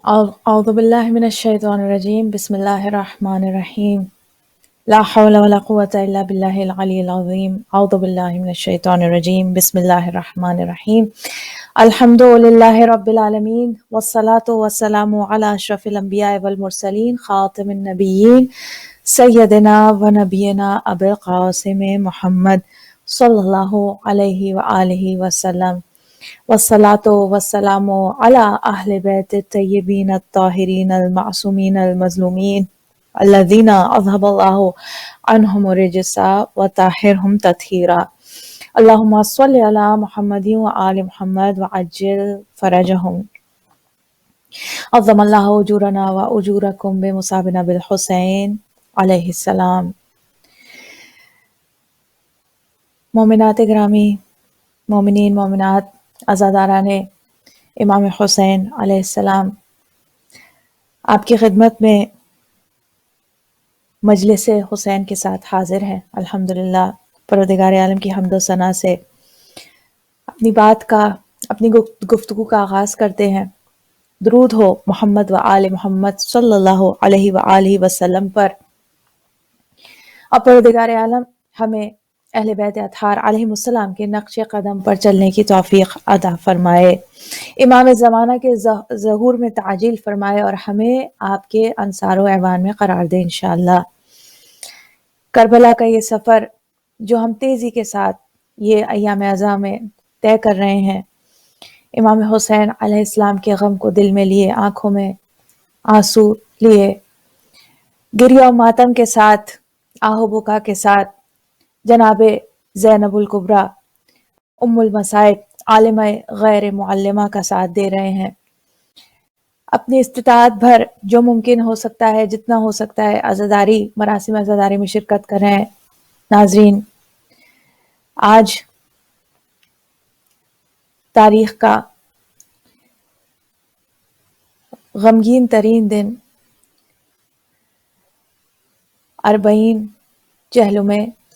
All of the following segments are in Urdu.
أعوذ بالله من الشيطان الرجيم بسم الله الرحمن الرحيم لا حول ولا قوة إلا بالله العلي العظيم أعوذ بالله من الشيطان الرجيم بسم الله الرحمن الرحيم الحمد لله رب العالمين والصلاة والسلام على أشرف الأنبياء والمرسلين خاتم النبيين سيدنا ونبينا أبي القاسم محمد صلى الله عليه وآله وسلم والصلاة والسلام على أهل بيت الطيبين الطاهرين المعصومين المظلومين الذين أذهب الله عنهم الرجس وطهرهم تطهيرا اللهم صل على محمد وآل محمد وعجل فرجهم عظم الله أجورنا وأجوركم بمصابنا بالحسين علیہ السلام. مومنات گرامی، مومنین مومنات، عزاداران امام حسین علیہ السلام، آپ کی خدمت میں مجلس حسین کے ساتھ حاضر ہیں. الحمدللہ پروردگار عالم کی حمد و ثنا سے اپنی بات کا، اپنی گفتگو کا آغاز کرتے ہیں. درود ہو محمد و آل محمد صلی اللہ علیہ وآلہ وسلم پر. اور پروردگار عالم ہمیں اہل بیت اطہار علیہم السلام کے نقش قدم پر چلنے کی توفیق عطا فرمائے، امام زمانہ کے ظہور میں تعجیل فرمائے اور ہمیں آپ کے انصار و اعوان میں قرار دے انشاءاللہ. کربلا کا یہ سفر جو ہم تیزی کے ساتھ یہ ایام اعزاں میں طے کر رہے ہیں، امام حسین علیہ السلام کے غم کو دل میں لیے، آنکھوں میں آنسو لیے، گریہ و ماتم کے ساتھ، آہ و بکا کے ساتھ جناب زینب الکبریٰ ام المصائب عالمہ غیر معلمہ کا ساتھ دے رہے ہیں. اپنی استطاعت بھر جو ممکن ہو سکتا ہے، جتنا ہو سکتا ہے، عزاداری، مراسم عزاداری میں شرکت کر رہے ہیں. ناظرین، آج تاریخ کا غمگین ترین دن، 40 چہلم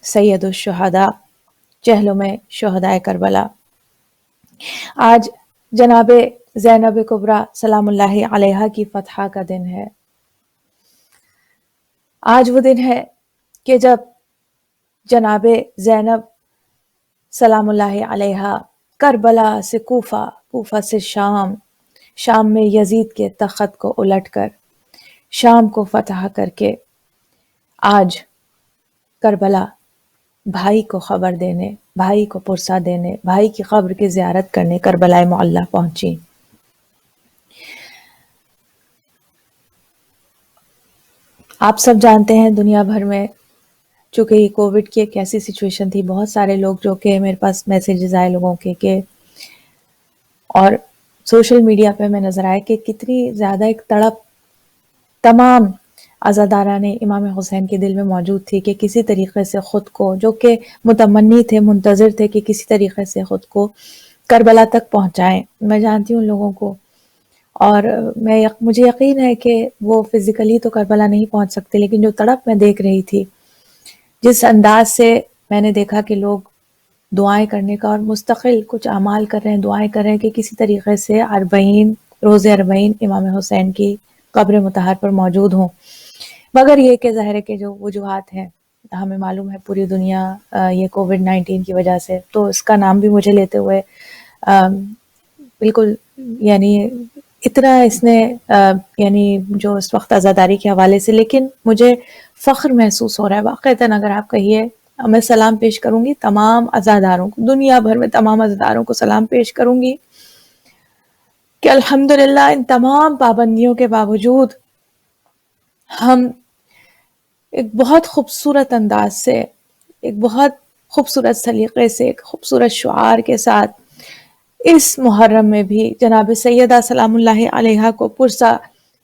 سید الشہداء، چہلم شہدائے کربلا. آج جناب زینب کبریٰ سلام اللہ علیہا کی فتح کا دن ہے. آج وہ دن ہے کہ جب جناب زینب سلام اللہ علیہا کربلا سے کوفہ، کوفہ سے شام، شام میں یزید کے تخت کو الٹ کر، شام کو فتح کر کے آج کربلا بھائی کو خبر دینے، بھائی کو پرسہ دینے، بھائی کی قبر کی زیارت کرنے کربلائے معلیٰ پہنچی. آپ سب جانتے ہیں دنیا بھر میں چونکہ یہ کووڈ کی ایک ایسی سچویشن تھی، بہت سارے لوگ جو کہ میرے پاس میسیجز آئے لوگوں کے کہ اور سوشل میڈیا پہ میں نظر آئے کہ کتنی زیادہ ایک تڑپ تمام عزاداران امام حسین کے دل میں موجود تھی کہ کسی طریقے سے خود کو، جو کہ متمنی تھے، منتظر تھے کہ کسی طریقے سے خود کو کربلا تک پہنچائیں. میں جانتی ہوں ان لوگوں کو، اور مجھے یقین ہے کہ وہ فزیکلی تو کربلا نہیں پہنچ سکتے، لیکن جو تڑپ میں دیکھ رہی تھی، جس انداز سے میں نے دیکھا کہ لوگ دعائیں کرنے کا اور مستقل کچھ اعمال کر رہے ہیں، دعائیں کر رہے ہیں کہ کسی طریقے سے 40 روز 40 امام حسین کی قبر مطہر پر موجود ہوں. مگر یہ کہ ظاہر ہے کہ جو وجوہات ہیں، ہمیں معلوم ہے پوری دنیا یہ کووڈ-19 کی وجہ سے، تو اس کا نام بھی مجھے لیتے ہوئے بالکل یعنی اتنا اس نے یعنی جو اس وقت عزاداری کے حوالے سے، لیکن مجھے فخر محسوس ہو رہا ہے واقعتاً. اگر آپ کہیے، میں سلام پیش کروں گی تمام عزاداروں کو، دنیا بھر میں تمام عزاداروں کو سلام پیش کروں گی کہ الحمدللہ ان تمام پابندیوں کے باوجود ہم ایک بہت خوبصورت انداز سے، ایک بہت خوبصورت سلیقے سے، ایک خوبصورت شعار کے ساتھ اس محرم میں بھی جناب سیدہ سلام اللہ علیہا کو پرسہ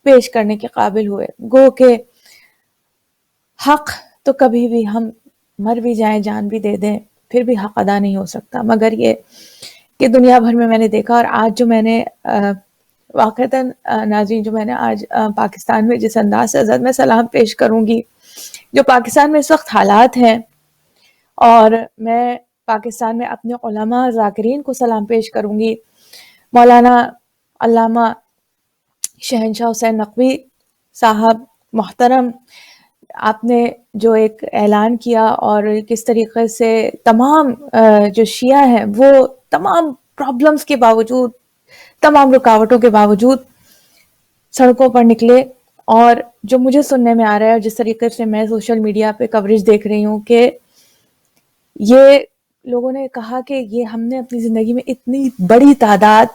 پیش کرنے کے قابل ہوئے. گو کہ حق تو کبھی بھی ہم مر بھی جائیں، جان بھی دے دیں، پھر بھی حق ادا نہیں ہو سکتا. مگر یہ کہ دنیا بھر میں نے دیکھا، اور آج جو میں نے واقعتاً ناظرین، جو میں نے آج پاکستان میں جس انداز سے میں سلام پیش کروں گی، جو پاکستان میں اس وقت حالات ہیں، اور میں پاکستان میں اپنے علماء ذاکرین کو سلام پیش کروں گی. مولانا علامہ شہنشاہ حسین نقوی صاحب محترم، آپ نے جو ایک اعلان کیا اور کس طریقے سے تمام جو شیعہ ہیں وہ تمام پرابلمز کے باوجود، تمام رکاوٹوں کے باوجود سڑکوں پر نکلے، اور جو مجھے سننے میں آ رہا ہے اور جس طریقے سے میں سوشل میڈیا پہ کوریج دیکھ رہی ہوں کہ یہ لوگوں نے کہا کہ یہ ہم نے اپنی زندگی میں اتنی بڑی تعداد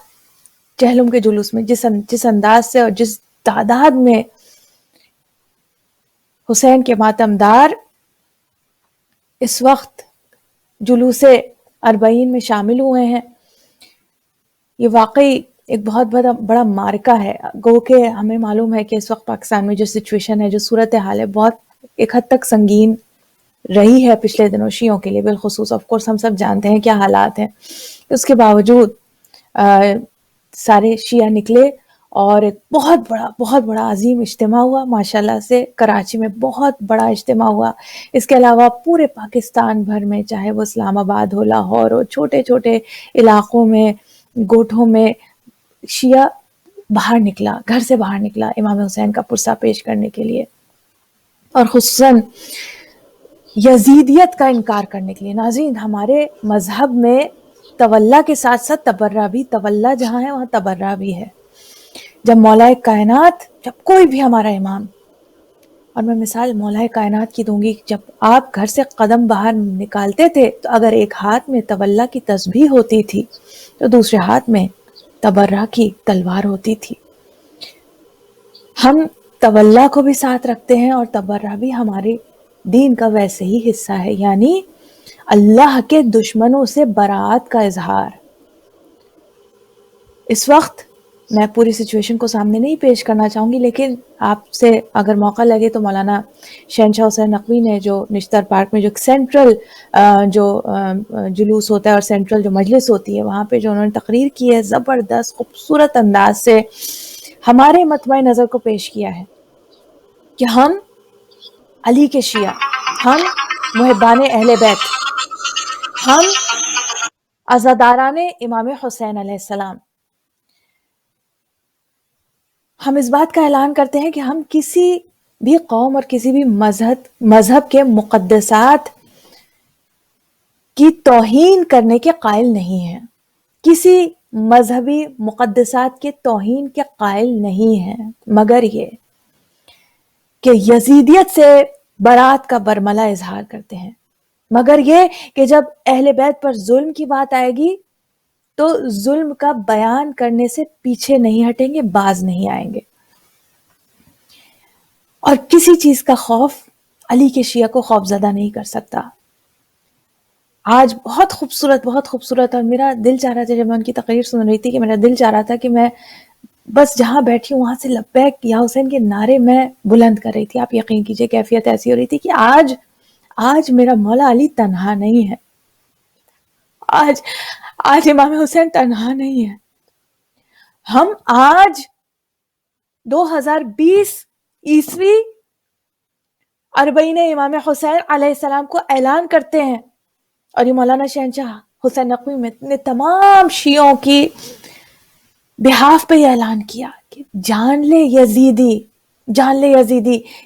چہلم کے جلوس میں جس انداز سے اور جس تعداد میں حسین کے ماتمدار اس وقت جلوس اربعین میں شامل ہوئے ہیں، یہ واقعی ایک بہت بڑا معرکہ ہے. گو کہ ہمیں معلوم ہے کہ اس وقت پاکستان میں جو سچویشن ہے، جو صورتحال ہے، بہت ایک حد تک سنگین رہی ہے پچھلے دنوں شیعوں کے لیے بالخصوص. آف کورس ہم سب جانتے ہیں کیا حالات ہیں. اس کے باوجود سارے شیعہ نکلے اور ایک بہت بڑا عظیم اجتماع ہوا ماشاءاللہ سے کراچی میں، بہت بڑا اجتماع ہوا. اس کے علاوہ پورے پاکستان بھر میں، چاہے وہ اسلام آباد ہو، لاہور ہو، چھوٹے چھوٹے علاقوں میں، گوٹھوں میں شیعہ باہر نکلا، گھر سے باہر نکلا امام حسین کا پرسہ پیش کرنے کے لیے، اور خصوصاً یزیدیت کا انکار کرنے کے لیے. ناظرین، ہمارے مذہب میں تولا کے ساتھ ساتھ تبرہ بھی، تولا جہاں ہے وہاں تبرہ بھی ہے. جب مولا کائنات، جب کوئی بھی ہمارا امام، اور میں مثال مولا کائنات کی دوں گی، جب آپ گھر سے قدم باہر نکالتے تھے تو اگر ایک ہاتھ میں تولا کی تسبیح ہوتی تھی تو دوسرے ہاتھ میں تبرہ کی تلوار ہوتی تھی. ہم تولا کو بھی ساتھ رکھتے ہیں اور تبرہ بھی ہمارے دین کا ویسے ہی حصہ ہے، یعنی اللہ کے دشمنوں سے برات کا اظہار. اس وقت میں پوری سچویشن کو سامنے نہیں پیش کرنا چاہوں گی، لیکن آپ سے اگر موقع لگے تو مولانا شہنشاہ حسین نقوی نے جو نشتر پارک میں جو سینٹرل جو جلوس ہوتا ہے اور سینٹرل جو مجلس ہوتی ہے وہاں پہ جو انہوں نے تقریر کی ہے، زبردست خوبصورت انداز سے ہمارے مطمع نظر کو پیش کیا ہے کہ ہم علی کے شیعہ، ہم محبان اہل بیت، ہم عزاداران امام حسین علیہ السلام، ہم اس بات کا اعلان کرتے ہیں کہ ہم کسی بھی قوم اور کسی بھی مذہب کے مقدسات کی توہین کرنے کے قائل نہیں ہیں، کسی مذہبی مقدسات کے توہین کے قائل نہیں ہیں، مگر یہ کہ یزیدیت سے برات کا برملا اظہار کرتے ہیں، مگر یہ کہ جب اہل بیت پر ظلم کی بات آئے گی تو ظلم کا بیان کرنے سے پیچھے نہیں ہٹیں گے، باز نہیں آئیں گے. اور کسی چیز کا خوف علی کے شیعہ کو خوف زدہ نہیں کر سکتا. آج بہت خوبصورت، اور میرا دل چاہ رہا تھا جب میں ان کی تقریر سن رہی تھی کہ میرا دل چاہ رہا تھا کہ میں بس جہاں بیٹھی ہوں وہاں سے لبیک یا حسین کے نعرے میں بلند کر رہی تھی. آپ یقین کیجئے کیفیت ایسی ہو رہی تھی کہ آج میرا مولا علی تنہا نہیں ہے، آج امام حسین تنہا نہیں ہے. ہم آج 2020 عیسوی اربعین امام حسین علیہ السلام کو اعلان کرتے ہیں، اور یہ مولانا شہنشاہ حسین نقوی نے تمام شیعوں کی بہاف پہ یہ اعلان کیا کہ جان لے یزیدی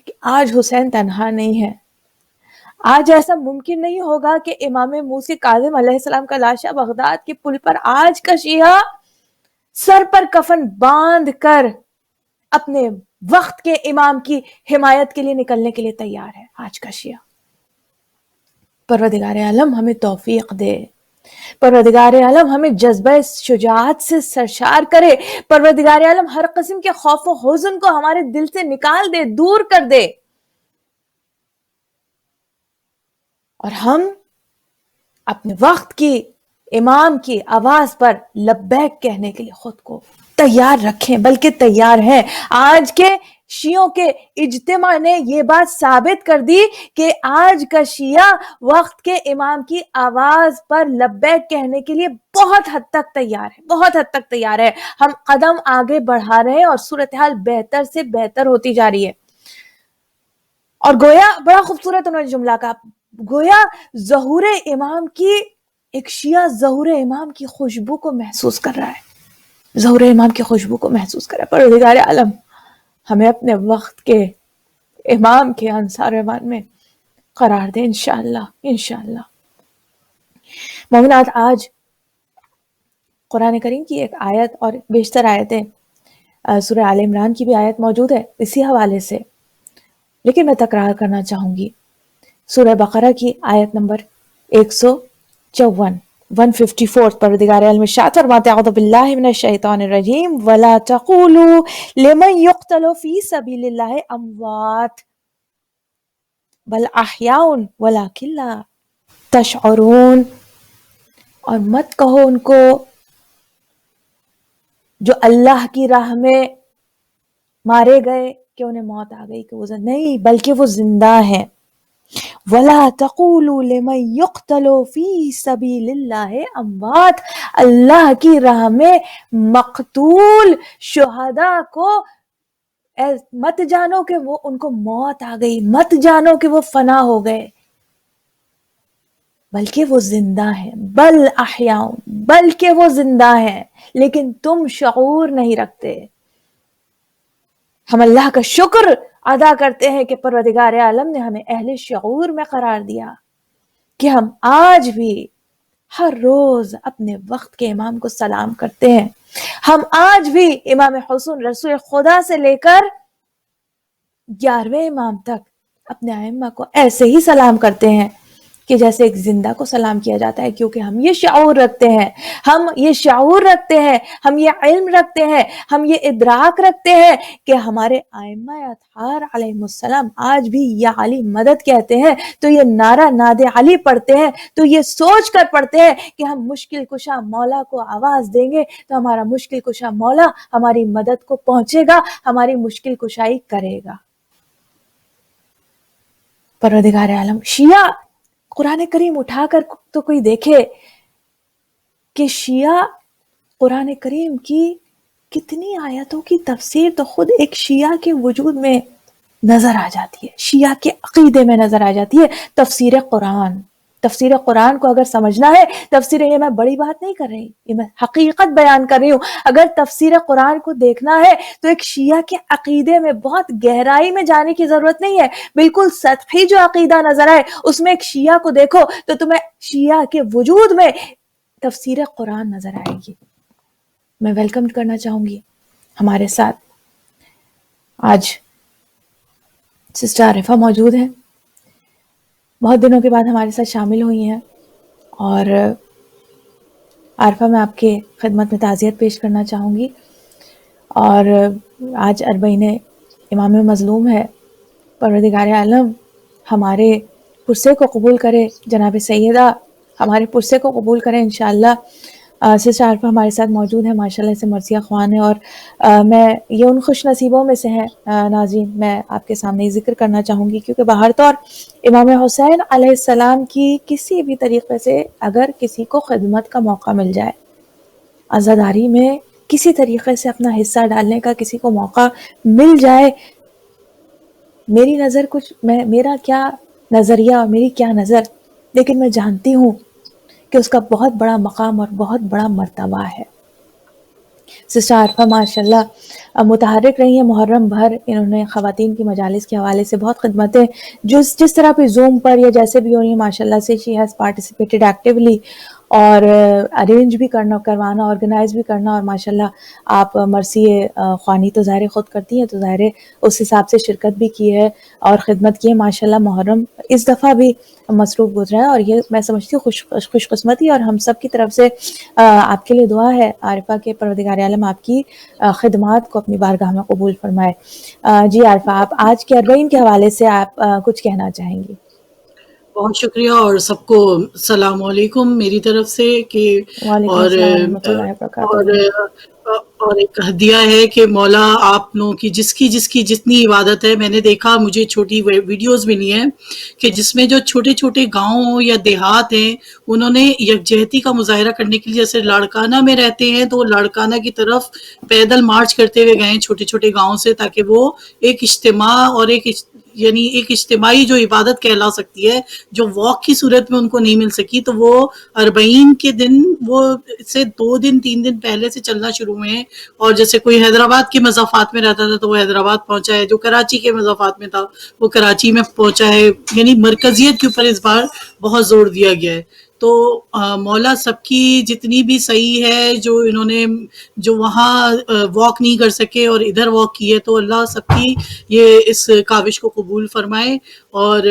کہ آج حسین تنہا نہیں ہے. آج ایسا ممکن نہیں ہوگا کہ امام موسی کاظم علیہ السلام کا لاشا بغداد کے پل پر آج کا شیعہ سر پر کفن باندھ کر اپنے وقت کے امام کی حمایت کے لیے نکلنے کے لیے تیار ہے. آج کا شیعہ. پروردگار عالم ہمیں توفیق دے، پروردگار عالم ہمیں جذبہ شجاعت سے سرشار کرے، پروردگار عالم ہر قسم کے خوف و حزن کو ہمارے دل سے نکال دے، دور کر دے، اور ہم اپنے وقت کی امام کی آواز پر لبیک کہنے کے لیے خود کو تیار رکھیں، بلکہ تیار ہیں. آج کے شیعوں کے اجتماع نے یہ بات ثابت کر دی کہ آج کا شیعہ وقت کے امام کی آواز پر لبیک کہنے کے لیے بہت حد تک تیار ہے. ہم قدم آگے بڑھا رہے ہیں اور صورتحال بہتر سے بہتر ہوتی جا رہی ہے. اور گویا بڑا خوبصورت انہوں نے جملہ کہا، گویا ظہور امام کی ایک شیعہ ظہور امام کی خوشبو کو محسوس کر رہا ہے. ظہور امام کی خوشبو کو محسوس کریں. پروردگار عالم ہمیں اپنے وقت کے امام کے انصار ایمان میں قرار دے انشاءاللہ انشاءاللہ. مومنات، آج قرآن کریم کی ایک آیت اور بیشتر آیتیں سورہ آل عمران کی بھی آیت موجود ہے اسی حوالے سے، لیکن میں تکرار کرنا چاہوں گی سورہ بقرہ کی آیت نمبر 154 154. پروردگار عالم ارشاد فرماتے ہیں اعوذ باللہ من الشیطان الرجیم ولا تقولوا لمن يقتل في سبيل الله اموات بل احیاء ولکن لا تشعرون. اور مت کہو ان کو جو اللہ کی راہ میں مارے گئے کہ انہیں موت آ گئی، کہ وہ نہیں، بلکہ وہ زندہ ہیں. وَلَا تَقُولُوا لِمَن يُقْتَلُ فِي سَبِيلِ اللَّهِ اموات، اللہ کی راہ میں مقتول شہداء کو مت جانو کہ وہ ان کو موت آ گئی، مت جانو کہ وہ فنا ہو گئے، بلکہ وہ زندہ ہیں. بل احیاء، بلکہ وہ زندہ ہیں لیکن تم شعور نہیں رکھتے. ہم اللہ کا شکر ادا کرتے ہیں کہ پروردگار عالم نے ہمیں اہل شعور میں قرار دیا کہ ہم آج بھی ہر روز اپنے وقت کے امام کو سلام کرتے ہیں. ہم آج بھی امام حسن رسول خدا سے لے کر 11ویں امام تک اپنے ائمہ کو ایسے ہی سلام کرتے ہیں کہ جیسے ایک زندہ کو سلام کیا جاتا ہے، کیونکہ ہم یہ شعور رکھتے ہیں، ہم یہ شعور رکھتے ہیں، ہم یہ علم رکھتے ہیں، ہم یہ ادراک رکھتے ہیں کہ ہمارے ائمہ اطہار علیہ السلام آج بھی یا علی مدد کہتے ہیں تو یہ نعرہ ناد علی پڑھتے ہیں، تو یہ سوچ کر پڑھتے ہیں کہ ہم مشکل کشا مولا کو آواز دیں گے تو ہمارا مشکل کشا مولا ہماری مدد کو پہنچے گا، ہماری مشکل کشائی کرے گا. پروردگار عالم شیعہ قرآن کریم اٹھا کر تو کوئی دیکھے کہ شیعہ قرآن کریم کی کتنی آیتوں کی تفسیر تو خود ایک شیعہ کے وجود میں نظر آ جاتی ہے، شیعہ کے عقیدے میں نظر آ جاتی ہے. تفسیر قرآن، تفسیر قرآن کو اگر سمجھنا ہے، تفسیر، یہ میں بڑی بات نہیں کر رہی، یہ میں حقیقت بیان کر رہی ہوں. اگر تفسیر قرآن کو دیکھنا ہے تو ایک شیعہ کے عقیدے میں بہت گہرائی میں جانے کی ضرورت نہیں ہے. بالکل سطحی جو عقیدہ نظر آئے اس میں ایک شیعہ کو دیکھو تو تمہیں شیعہ کے وجود میں تفسیر قرآن نظر آئے گی. میں ویلکم کرنا چاہوں گی ہمارے ساتھ آج سسٹر عارفہ موجود ہیں، بہت دنوں کے بعد ہمارے ساتھ شامل ہوئی ہیں. اور عارفہ، میں آپ کے خدمت میں تعزیت پیش کرنا چاہوں گی. اور آج اربعین امام مظلوم ہے. پروردگار عالم ہمارے پرسے کو قبول کرے، جناب سیدہ ہمارے پرسے کو قبول کرے انشاءاللہ. سسٹر عارفہ ہمارے ساتھ موجود ہے، ماشاءاللہ سے مرثیہ خوان ہے، اور میں یہ ان خوش نصیبوں میں سے ہیں ناظرین، میں آپ کے سامنے یہ ذکر کرنا چاہوں گی کیونکہ باہر طور امام حسین علیہ السلام کی کسی بھی طریقے سے اگر کسی کو خدمت کا موقع مل جائے، عزاداری میں کسی طریقے سے اپنا حصہ ڈالنے کا کسی کو موقع مل جائے، میری نظر کچھ میرا کیا نظریہ اور میری کیا نظر، لیکن میں جانتی ہوں کہ اس کا بہت بڑا مقام اور بہت بڑا مرتبہ ہے. سسٹر عارفہ ماشاءاللہ متحرک رہی ہیں محرم بھر، انہوں نے خواتین کی مجالس کے حوالے سے بہت خدمتیں جس طرح بھی زوم پر یا جیسے بھی ہو رہی ہیں، ماشاءاللہ سے شی ہیز پارٹیسپیٹڈ ایکٹیولی، اور ارینج بھی کروانا، آرگنائز بھی کرنا. اور ماشاءاللہ آپ مرثی خوانی تو ظاہر خود کرتی ہیں، تو ظاہر اس حساب سے شرکت بھی کی ہے اور خدمت کی ہے. ماشاءاللہ محرم اس دفعہ بھی مصروف گزرا ہے، اور یہ میں سمجھتی ہوں خوش قسمتی اور ہم سب کی طرف سے آپ کے لیے دعا ہے عارفہ کے پروردگار عالم آپ کی خدمات کو اپنی بارگاہ میں قبول فرمائے. جی عارفہ، آپ آج کے اربعین کے حوالے سے آپ کچھ کہنا چاہیں گی؟ بہت شکریہ، اور سب کو السلام علیکم میری طرف سے کہ وعلیکم السلام ورحمۃ اللہ وبرکاتہ. اور ایک ہدیہ ہے کہ مولا آپ لوگوں کی جس کی جتنی عبادت ہے، میں نے دیکھا، مجھے چھوٹی ویڈیوز بھی نہیں ہیں، کہ جس میں جو چھوٹے چھوٹے گاؤں یا دیہات ہیں انہوں نے یکجہتی کا مظاہرہ کرنے کے لیے، جیسے لاڑکانہ میں رہتے ہیں تو لاڑکانہ کی طرف پیدل مارچ کرتے ہوئے گئے چھوٹے چھوٹے گاؤں سے، تاکہ وہ ایک اجتماع اور ایک یعنی ایک اجتماعی جو عبادت کہلا سکتی ہے، جو واک کی صورت میں ان کو نہیں مل سکی، تو وہ 40 کے دن وہ سے 2 دن 3 دن پہلے سے چلنا شروع ہوئے ہیں. اور جیسے کوئی حیدرآباد کے مضافات میں رہتا تھا تو وہ حیدرآباد پہنچا ہے، جو کراچی کے مضافات میں تھا وہ کراچی میں پہنچا ہے. یعنی مرکزیت کے اوپر اس بار بہت زور دیا گیا ہے. تو مولا سب کی جتنی بھی صحیح ہے، جو انہوں نے جو وہاں واک نہیں کر سکے اور ادھر واک کیے، تو اللہ سب کی یہ اس کاوش کو قبول فرمائے. اور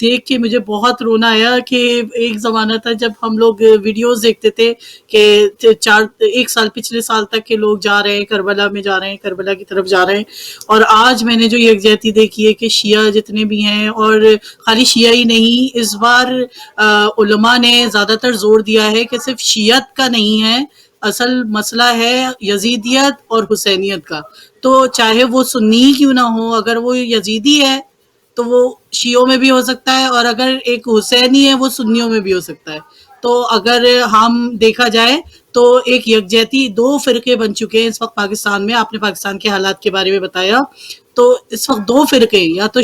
دیکھ کے مجھے بہت رونا آیا کہ ایک زمانہ تھا جب ہم لوگ ویڈیوز دیکھتے تھے کہ 1 سال پچھلے سال تک کے لوگ جا رہے ہیں، کربلا میں جا رہے ہیں، کربلا کی طرف جا رہے ہیں. اور آج میں نے جو یکجہتی دیکھی ہے کہ شیعہ جتنے بھی ہیں، اور خالی شیعہ ہی نہیں، اس بار علماء نے زیادہ تر زور دیا ہے کہ صرف شیعت کا نہیں ہے، اصل مسئلہ ہے یزیدیت اور حسینیت کا. تو چاہے وہ سنی کیوں نہ ہو، اگر وہ یزیدی ہے تو وہ شیعوں میں بھی ہو سکتا ہے، اور اگر ایک حسینی ہے وہ سنیوں میں بھی ہو سکتا ہے. تو اگر ہم دیکھا جائے تو ایک یکجہتی 2 فرقے بن چکے ہیں اس وقت پاکستان میں. آپ نے پاکستان کے حالات کے بارے میں بتایا، تو اس وقت 2 فرقے، یا تو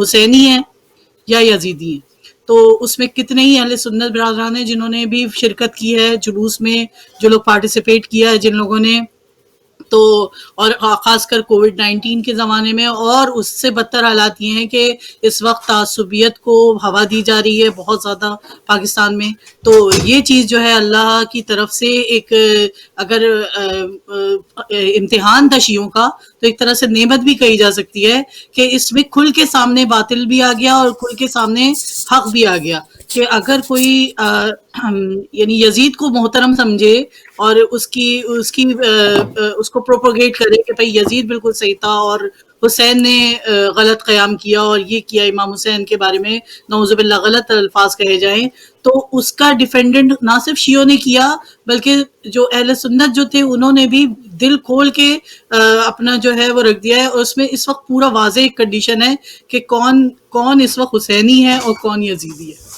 حسینی ہیں یا یزیدی ہیں. تو اس میں کتنے ہی اہل سنت برادران ہیں جنہوں نے بھی شرکت کی ہے جلوس میں، جو لوگ پارٹیسپیٹ کیا ہے جن لوگوں نے. تو اور خاص کر کووڈ 19 کے زمانے میں، اور اس سے بدتر حالات یہ ہیں کہ اس وقت تعصبیت کو ہوا دی جا رہی ہے بہت زیادہ پاکستان میں. تو یہ چیز جو ہے اللہ کی طرف سے ایک اگر امتحان تھا شیعوں کا، تو ایک طرح سے نعمت بھی کہی جا سکتی ہے کہ اس میں کھل کے سامنے باطل بھی آ گیا اور کھل کے سامنے حق بھی آ گیا. کہ اگر کوئی یعنی یزید کو محترم سمجھے اور اس کو پروپوگیٹ کرے کہ بھئی یزید بالکل صحیح تھا اور حسین نے غلط قیام کیا اور یہ کیا، امام حسین کے بارے میں نعوذ باللہ غلط الفاظ کہے جائیں، تو اس کا ڈیفینڈنٹ نہ صرف شیعوں نے کیا بلکہ جو اہل سنت جو تھے انہوں نے بھی دل کھول کے اپنا جو ہے وہ رکھ دیا ہے. اور اس میں اس وقت پورا واضح ایک کنڈیشن ہے کہ کون اس وقت حسینی ہے اور کون یزیدی ہے.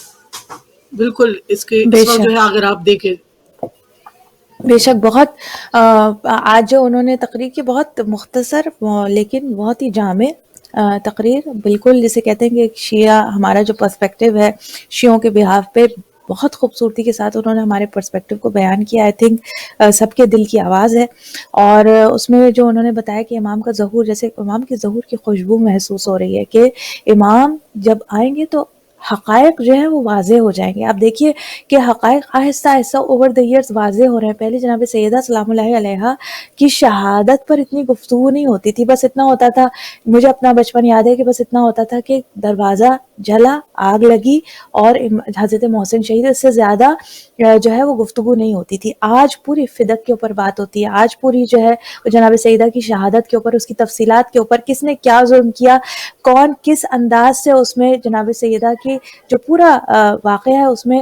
بالکل اس بے وقت جو شک، ہے اگر آپ دیکھیں، بے شک. بہت آج جو انہوں نے تقریر کی، بہت مختصر لیکن بہت ہی جامع تقریر. بالکل جسے کہتے ہیں کہ شیعہ، ہمارا جو پرسپیکٹیو ہے شیعوں کے بہاف پہ، بہت خوبصورتی کے ساتھ انہوں نے ہمارے پرسپیکٹیو کو بیان کیا. آئی تھنک سب کے دل کی آواز ہے. اور اس میں جو انہوں نے بتایا کہ امام کا ظہور، جیسے امام کے ظہور کی خوشبو محسوس ہو رہی ہے کہ امام جب آئیں گے تو حقائق جو ہے وہ واضح ہو جائیں گے. آپ دیکھیے کہ حقائق آہستہ آہستہ اوور دا ایئرز واضح ہو رہے ہیں. پہلے جناب سیدہ سلام اللہ علیہا کی شہادت پر اتنی گفتگو نہیں ہوتی تھی. بس اتنا ہوتا تھا، مجھے اپنا بچپن یاد ہے کہ بس اتنا ہوتا تھا کہ دروازہ جلا، آگ لگی اور حضرت محسن شہید، اس سے زیادہ جو ہے وہ گفتگو نہیں ہوتی تھی. آج پوری فدق کے اوپر بات ہوتی ہے. آج پوری جو ہے جناب سیدہ کی شہادت کے اوپر، اس کی تفصیلات کے اوپر، کس نے کیا ظلم کیا، کون کس انداز سے اس میں جناب سیدہ کی جو پورا واقعہ ہے اس میں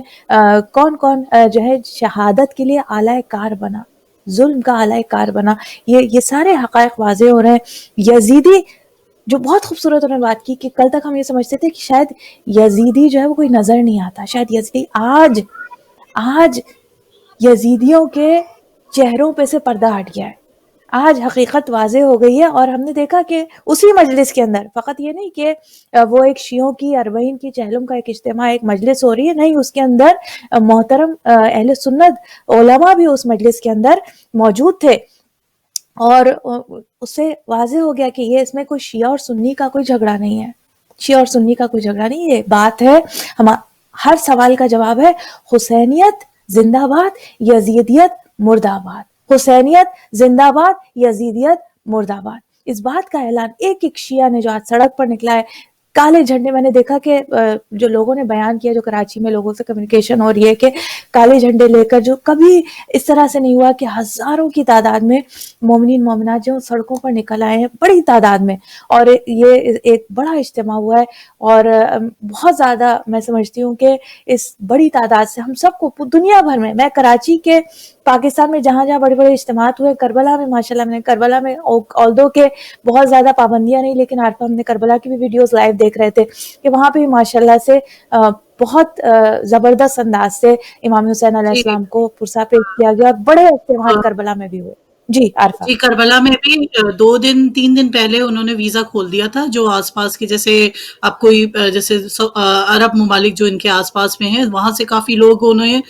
کون کون جو ہے شہادت کے لیے آلہ کار بنا، ظلم کا آلہ کار بنا، یہ سارے حقائق واضح ہو رہے ہیں. یزیدی جو بہت خوبصورت انہوں نے بات کی کہ کل تک ہم یہ سمجھتے تھے کہ شاید یزیدی جو ہے وہ کوئی نظر نہیں آتا، شاید یزیدی آج یزیدیوں کے چہروں پہ سے پردہ ہٹ گیا ہے. آج حقیقت واضح ہو گئی ہے. اور ہم نے دیکھا کہ اسی مجلس کے اندر فقط یہ نہیں کہ وہ ایک شیعوں کی 40 کی چہلم کا ایک اجتماع، ایک مجلس ہو رہی ہے، نہیں، اس کے اندر محترم اہل سنت علماء بھی اس مجلس کے اندر موجود تھے. اور اس سے واضح ہو گیا کہ یہ اس میں کوئی شیعہ اور سنی کا کوئی جھگڑا نہیں ہے، شیعہ اور سنی کا کوئی جھگڑا نہیں. یہ بات ہے، ہر سوال کا جواب ہے حسینیت زندہ باد، یزیدیت مرد آباد. حسینیت زندہ باد، یزیدیت مرد آباد. اس بات کا اعلان ایک ایک شیعہ نے جو آج سڑک پر نکلا ہے، کالے جھنڈے. میں نے دیکھا کہ جو لوگوں نے بیان کیا، جو کراچی میں لوگوں سے کمیونیکیشن ہو رہی ہے کہ کالے جھنڈے لے کر، جو کبھی اس طرح سے نہیں ہوا کہ ہزاروں کی تعداد میں مومنین مومنات جو سڑکوں پر نکل آئے ہیں، بڑی تعداد میں. اور یہ ایک بڑا اجتماع ہوا ہے. اور بہت زیادہ میں سمجھتی ہوں کہ اس بڑی تعداد سے ہم سب کو دنیا بھر میں کراچی کے، پاکستان میں جہاں جہاں بڑے بڑے اجتماعات ہوئے، کربلا میں ماشاءاللہ میں نے کربلا میں آلدو کے بہت زیادہ پابندیاں نہیں، لیکن عارفہ ہم نے کربلا کی بھی ویڈیوز لائیو دیکھ رہے تھے کہ وہاں پہ ماشاءاللہ سے بہت زبردست انداز سے امام حسین علیہ جی السلام کو پرسا پیش کیا گیا. بڑے اجتماعات کربلا میں بھی ہوئے. جی عارفہ. جی، کربلا میں بھی 2 دن 3 دن پہلے انہوں نے ویزا کھول دیا تھا، جو آس پاس کے جیسے اب کوئی جیسے عرب ممالک جو ان کے آس پاس میں ہیں، وہاں سے کافی لوگوں نے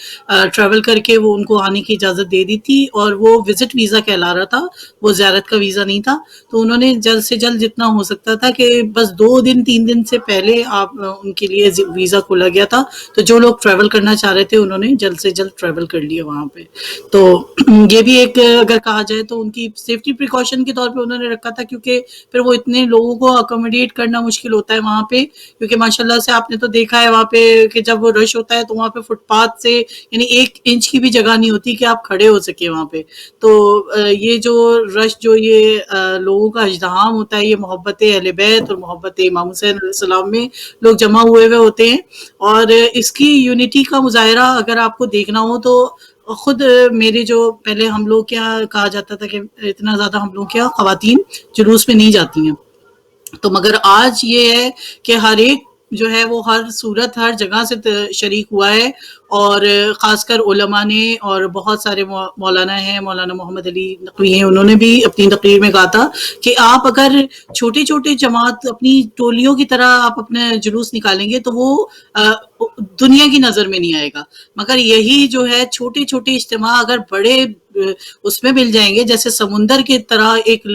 ٹریول کر کے وہ ان کو آنے کی اجازت دے دی تھی، اور وہ وزٹ ویزا کہلا رہا تھا، وہ زیارت کا ویزا نہیں تھا. تو انہوں نے جلد سے جلد جتنا ہو سکتا تھا کہ بس 2 دن 3 دن سے پہلے آپ ان کے لیے ویزا کھولا گیا تھا. تو جو لوگ ٹریول کرنا چاہ رہے تھے انہوں نے جلد سے جلد ٹریول کر لیا وہاں پہ. تو یہ بھی ایک اگر کہا جائے تو ان کی سیفٹی پریکاشن کے طور پہ انہوں نے رکھا تھا، کیونکہ پھر وہ اتنے لوگوں کو اکوموڈیٹ کرنا مشکل ہوتا ہے وہاں پہ، کیونکہ ماشاءاللہ سے آپ نے تو دیکھا ہے وہاں پہ کہ جب وہ رش ہوتا ہے تو وہاں پہ فٹ پاتھ سے یعنی 1 انچ کی بھی جگہ نہیں ہوتی کہ آپ کھڑے ہو سکے وہاں پہ. تو یہ جو رش جو یہ لوگوں کا اجتحام ہوتا ہے، یہ محبت اہل بیت اور محبت امام حسین علیہ السلام میں لوگ جمع ہوئے ہوتے ہیں. اور اس کی یونٹی کا مظاہرہ اگر آپ کو دیکھنا ہو تو خود میرے جو پہلے ہم لوگ کیا کہا جاتا تھا کہ اتنا زیادہ ہم لوگ کیا خواتین جلوس میں نہیں جاتی ہیں، تو مگر آج یہ ہے کہ ہر ایک جو ہے وہ ہر صورت ہر جگہ سے شریک ہوا ہے. اور خاص کر علماء نے اور بہت سارے مولانا ہیں، مولانا محمد علی نقوی ہیں، انہوں نے بھی اپنی تقریر میں کہا تھا کہ آپ اگر چھوٹے چھوٹے جماعت اپنی ٹولیوں کی طرح آپ اپنے جلوس نکالیں گے تو وہ دنیا کی نظر میں نہیں آئے گا، مگر یہی جو ہے چھوٹے چھوٹے اجتماع اگر بڑے اس میں مل جائیں گے، جیسے سمندر کی طرح ایک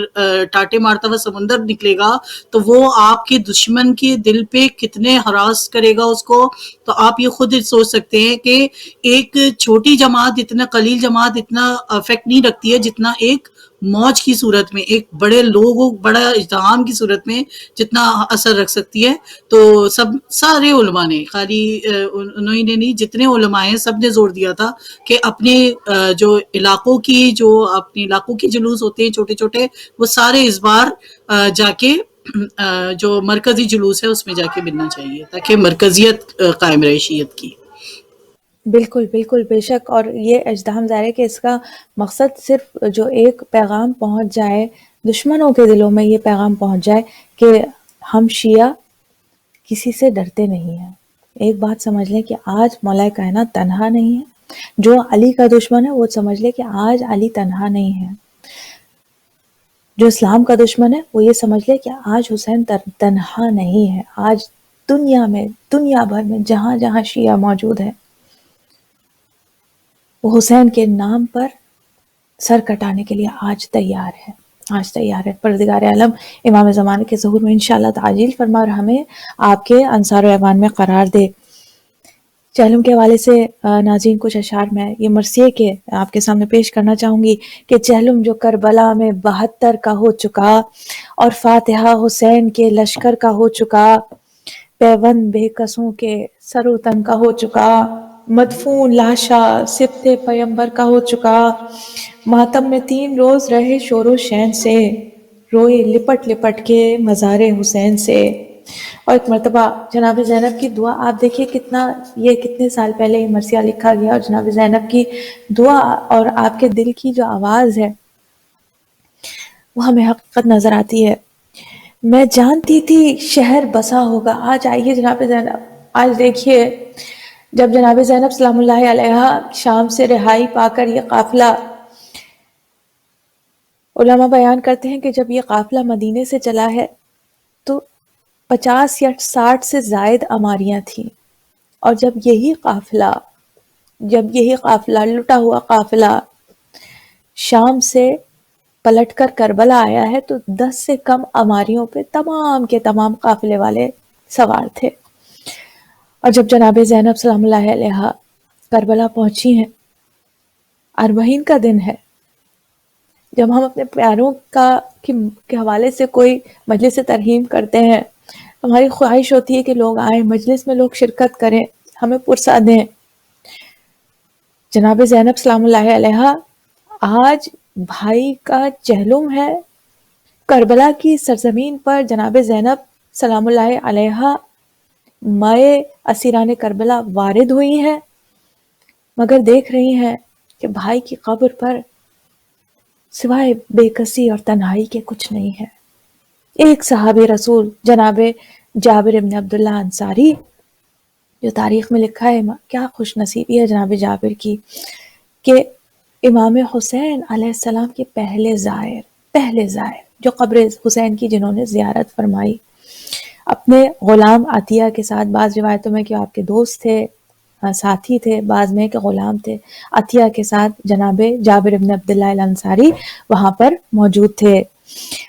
ٹاٹے مارتا ہوا سمندر نکلے گا تو وہ آپ کے دشمن کے دل پہ کتنے ہراس کرے گا اس کو. تو آپ یہ خود سوچ سکتے ہیں کہ ایک چھوٹی جماعت اتنا قلیل جماعت اتنا افیکٹ نہیں رکھتی ہے جتنا ایک موج کی صورت میں، ایک بڑے لوگوں بڑا اجتحام کی صورت میں جتنا اثر رکھ سکتی ہے. تو سارے علماء نے، خالی انہوں نے نہیں، جتنے علماء ہیں سب نے زور دیا تھا کہ اپنے جو علاقوں کی جلوس ہوتے ہیں چھوٹے چھوٹے، وہ سارے اس بار جا کے جو مرکزی جلوس ہے اس میں جا کے ملنا چاہیے تاکہ مرکزیت قائم رہے شیعت کی. بالکل بالکل بے شک. اور یہ اجتحام ظاہر ہے کہ اس کا مقصد صرف جو ایک پیغام پہنچ جائے دشمنوں کے دلوں میں، یہ پیغام پہنچ جائے کہ ہم شیعہ کسی سے ڈرتے نہیں ہیں. ایک بات سمجھ لیں کہ آج مولا کائنات تنہا نہیں ہے. جو علی کا دشمن ہے وہ سمجھ لے کہ آج علی تنہا نہیں ہے. جو اسلام کا دشمن ہے وہ یہ سمجھ لے کہ آج حسین تنہا نہیں ہے. آج دنیا میں، دنیا بھر میں جہاں جہاں شیعہ موجود ہے وہ حسین کے نام پر سر کٹانے کے لیے آج تیار ہے، آج تیار ہے. پروردگار عالم امام زمانے کے ظہور میں انشاءاللہ تعجیل فرما اور ہمیں آپ کے انصار و اعوان میں قرار دے. چہلم کے حوالے سے ناظرین کچھ اشعار میں یہ مرثیے کے آپ کے سامنے پیش کرنا چاہوں گی کہ چہلم جو کربلا میں 72 کا ہو چکا اور فاتحہ حسین کے لشکر کا ہو چکا، پیوند بے کسوں کے سر و تن کا ہو چکا، مدفون لاشا سبت پیمبر کا ہو چکا، ماتم میں 3 روز رہے شور و شین سے، روئے لپٹ لپٹ کے مزار حسین سے. اور ایک مرتبہ جناب زینب کی دعا آپ دیکھیے کتنے سال پہلے یہ مرثیہ لکھا گیا، اور جناب زینب کی دعا اور آپ کے دل کی جو آواز ہے وہ ہمیں حقیقت نظر آتی ہے. میں جانتی تھی شہر بسا ہوگا. آج آئیے جناب زینب، آج دیکھیے جب جناب زینب سلام اللہ علیہا شام سے رہائی پا کر یہ قافلہ، علماء بیان کرتے ہیں کہ جب یہ قافلہ مدینے سے چلا ہے تو 50 یا 60 سے زائد اماریاں تھیں، اور جب یہی قافلہ لٹا ہوا قافلہ شام سے پلٹ کر کربلا آیا ہے تو 10 سے کم اماریوں پہ تمام کے تمام قافلے والے سوار تھے. اور جب جناب زینب سلام اللہ علیہا کربلا پہنچی ہیں، اربعین کا دن ہے، جب ہم اپنے پیاروں کے حوالے سے کوئی مجلس ترحیم کرتے ہیں، ہماری خواہش ہوتی ہے کہ لوگ آئیں، مجلس میں لوگ شرکت کریں، ہمیں پرسہ دیں. جناب زینب سلام اللہ علیہا آج بھائی کا چہلم ہے، کربلا کی سرزمین پر جناب زینب سلام اللہ علیہا مائے اسیران کربلا وارد ہوئی ہیں، مگر دیکھ رہی ہیں کہ بھائی کی قبر پر سوائے بے کسی اور تنہائی کے کچھ نہیں ہے. ایک صحابی رسول جناب جابر ابن عبداللہ انصاری، جو تاریخ میں لکھا ہے کیا خوش نصیبی ہے جناب جابر کی کہ امام حسین علیہ السلام کے پہلے زائر جو قبر حسین کی جنہوں نے زیارت فرمائی، اپنے غلام عطیہ کے ساتھ، بعض روایتوں میں کہ آپ کے دوست تھے، ساتھی تھے، بعض میں کہ غلام تھے، عطیہ کے ساتھ جناب جابر ابن عبداللہ الانصاری وہاں پر موجود تھے۔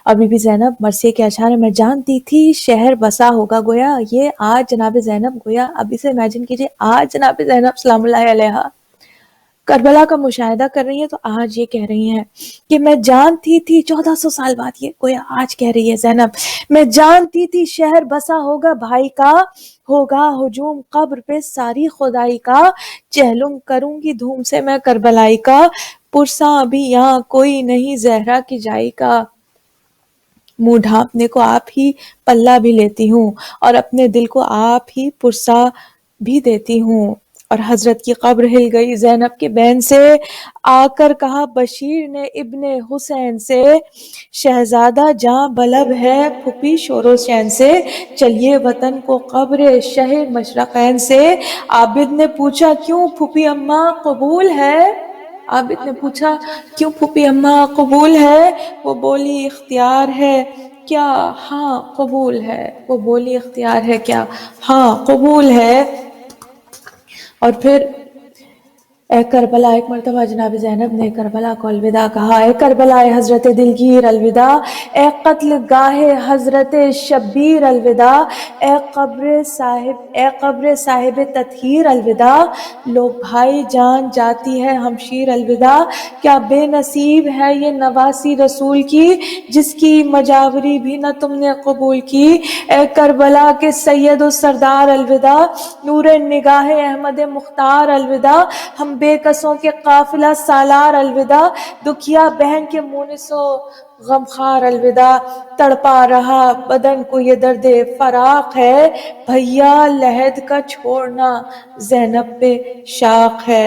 اور بی بی زینب مرثیے کے اشعار میں جانتی تھی شہر بسا ہوگا، گویا یہ آج جناب زینب، گویا اب اسے امیجن کیجئے آج جناب زینب سلام اللہ علیہا کربلا کا مشاہدہ کر رہی ہیں، تو آج یہ کہہ رہی ہیں کہ میں جانتی تھی 1400 سال بعد، یہ گویا آج کہہ رہی ہے زینب، میں جانتی تھی شہر بسا ہوگا بھائی کا، ہوگا ہجوم قبر پہ ساری خدائی کا، چہلم کروں گی دھوم سے میں کربلائی کا، پرساں ابھی یہاں کوئی نہیں زہرا کی جائی کا، منہ ڈھانپنے کو آپ ہی پلہ بھی لیتی ہوں اور اپنے دل کو آپ ہی پرسا بھی دیتی ہوں۔ اور حضرت کی قبر ہل گئی زینب کے بین سے، آ کر کہا بشیر نے ابن حسین سے، شہزادہ جاں بلب ہے پھپھی شور و شین سے، چلیے وطن کو قبر شہ مشرقین سے۔ عابد نے پوچھا کیوں پھپھی اماں قبول ہے، عابد نے پوچھا کیوں پھپھی اماں قبول ہے، وہ بولی اختیار ہے کیا ہاں قبول ہے، وہ بولی اختیار ہے کیا ہاں قبول ہے۔ اور پھر اے کربلا، ایک مرتبہ جناب زینب نے کربلا کو الوداع کہا، اے کربلا اے حضرت دلگیر الوداع، اے قتل گاہ حضرت شبیر الوداع، اے قبر صاحب تطہیر الوداع، لو بھائی جان جاتی ہے ہمشیر الوداع، کیا بے نصیب ہے یہ نواسی رسول کی، جس کی مجاوری بھی نہ تم نے قبول کی، اے کربلا کے سید و سردار الوداع، نور نگاہ احمد مختار الوداع، ہم بے کسوں کے قافلہ سالار الوداع، دکھیا بہن کے مونس و غمخوار الوداع، تڑپا رہا بدن کو یہ درد فراق ہے، بھیا لحد کا چھوڑنا زینب پہ شاق ہے۔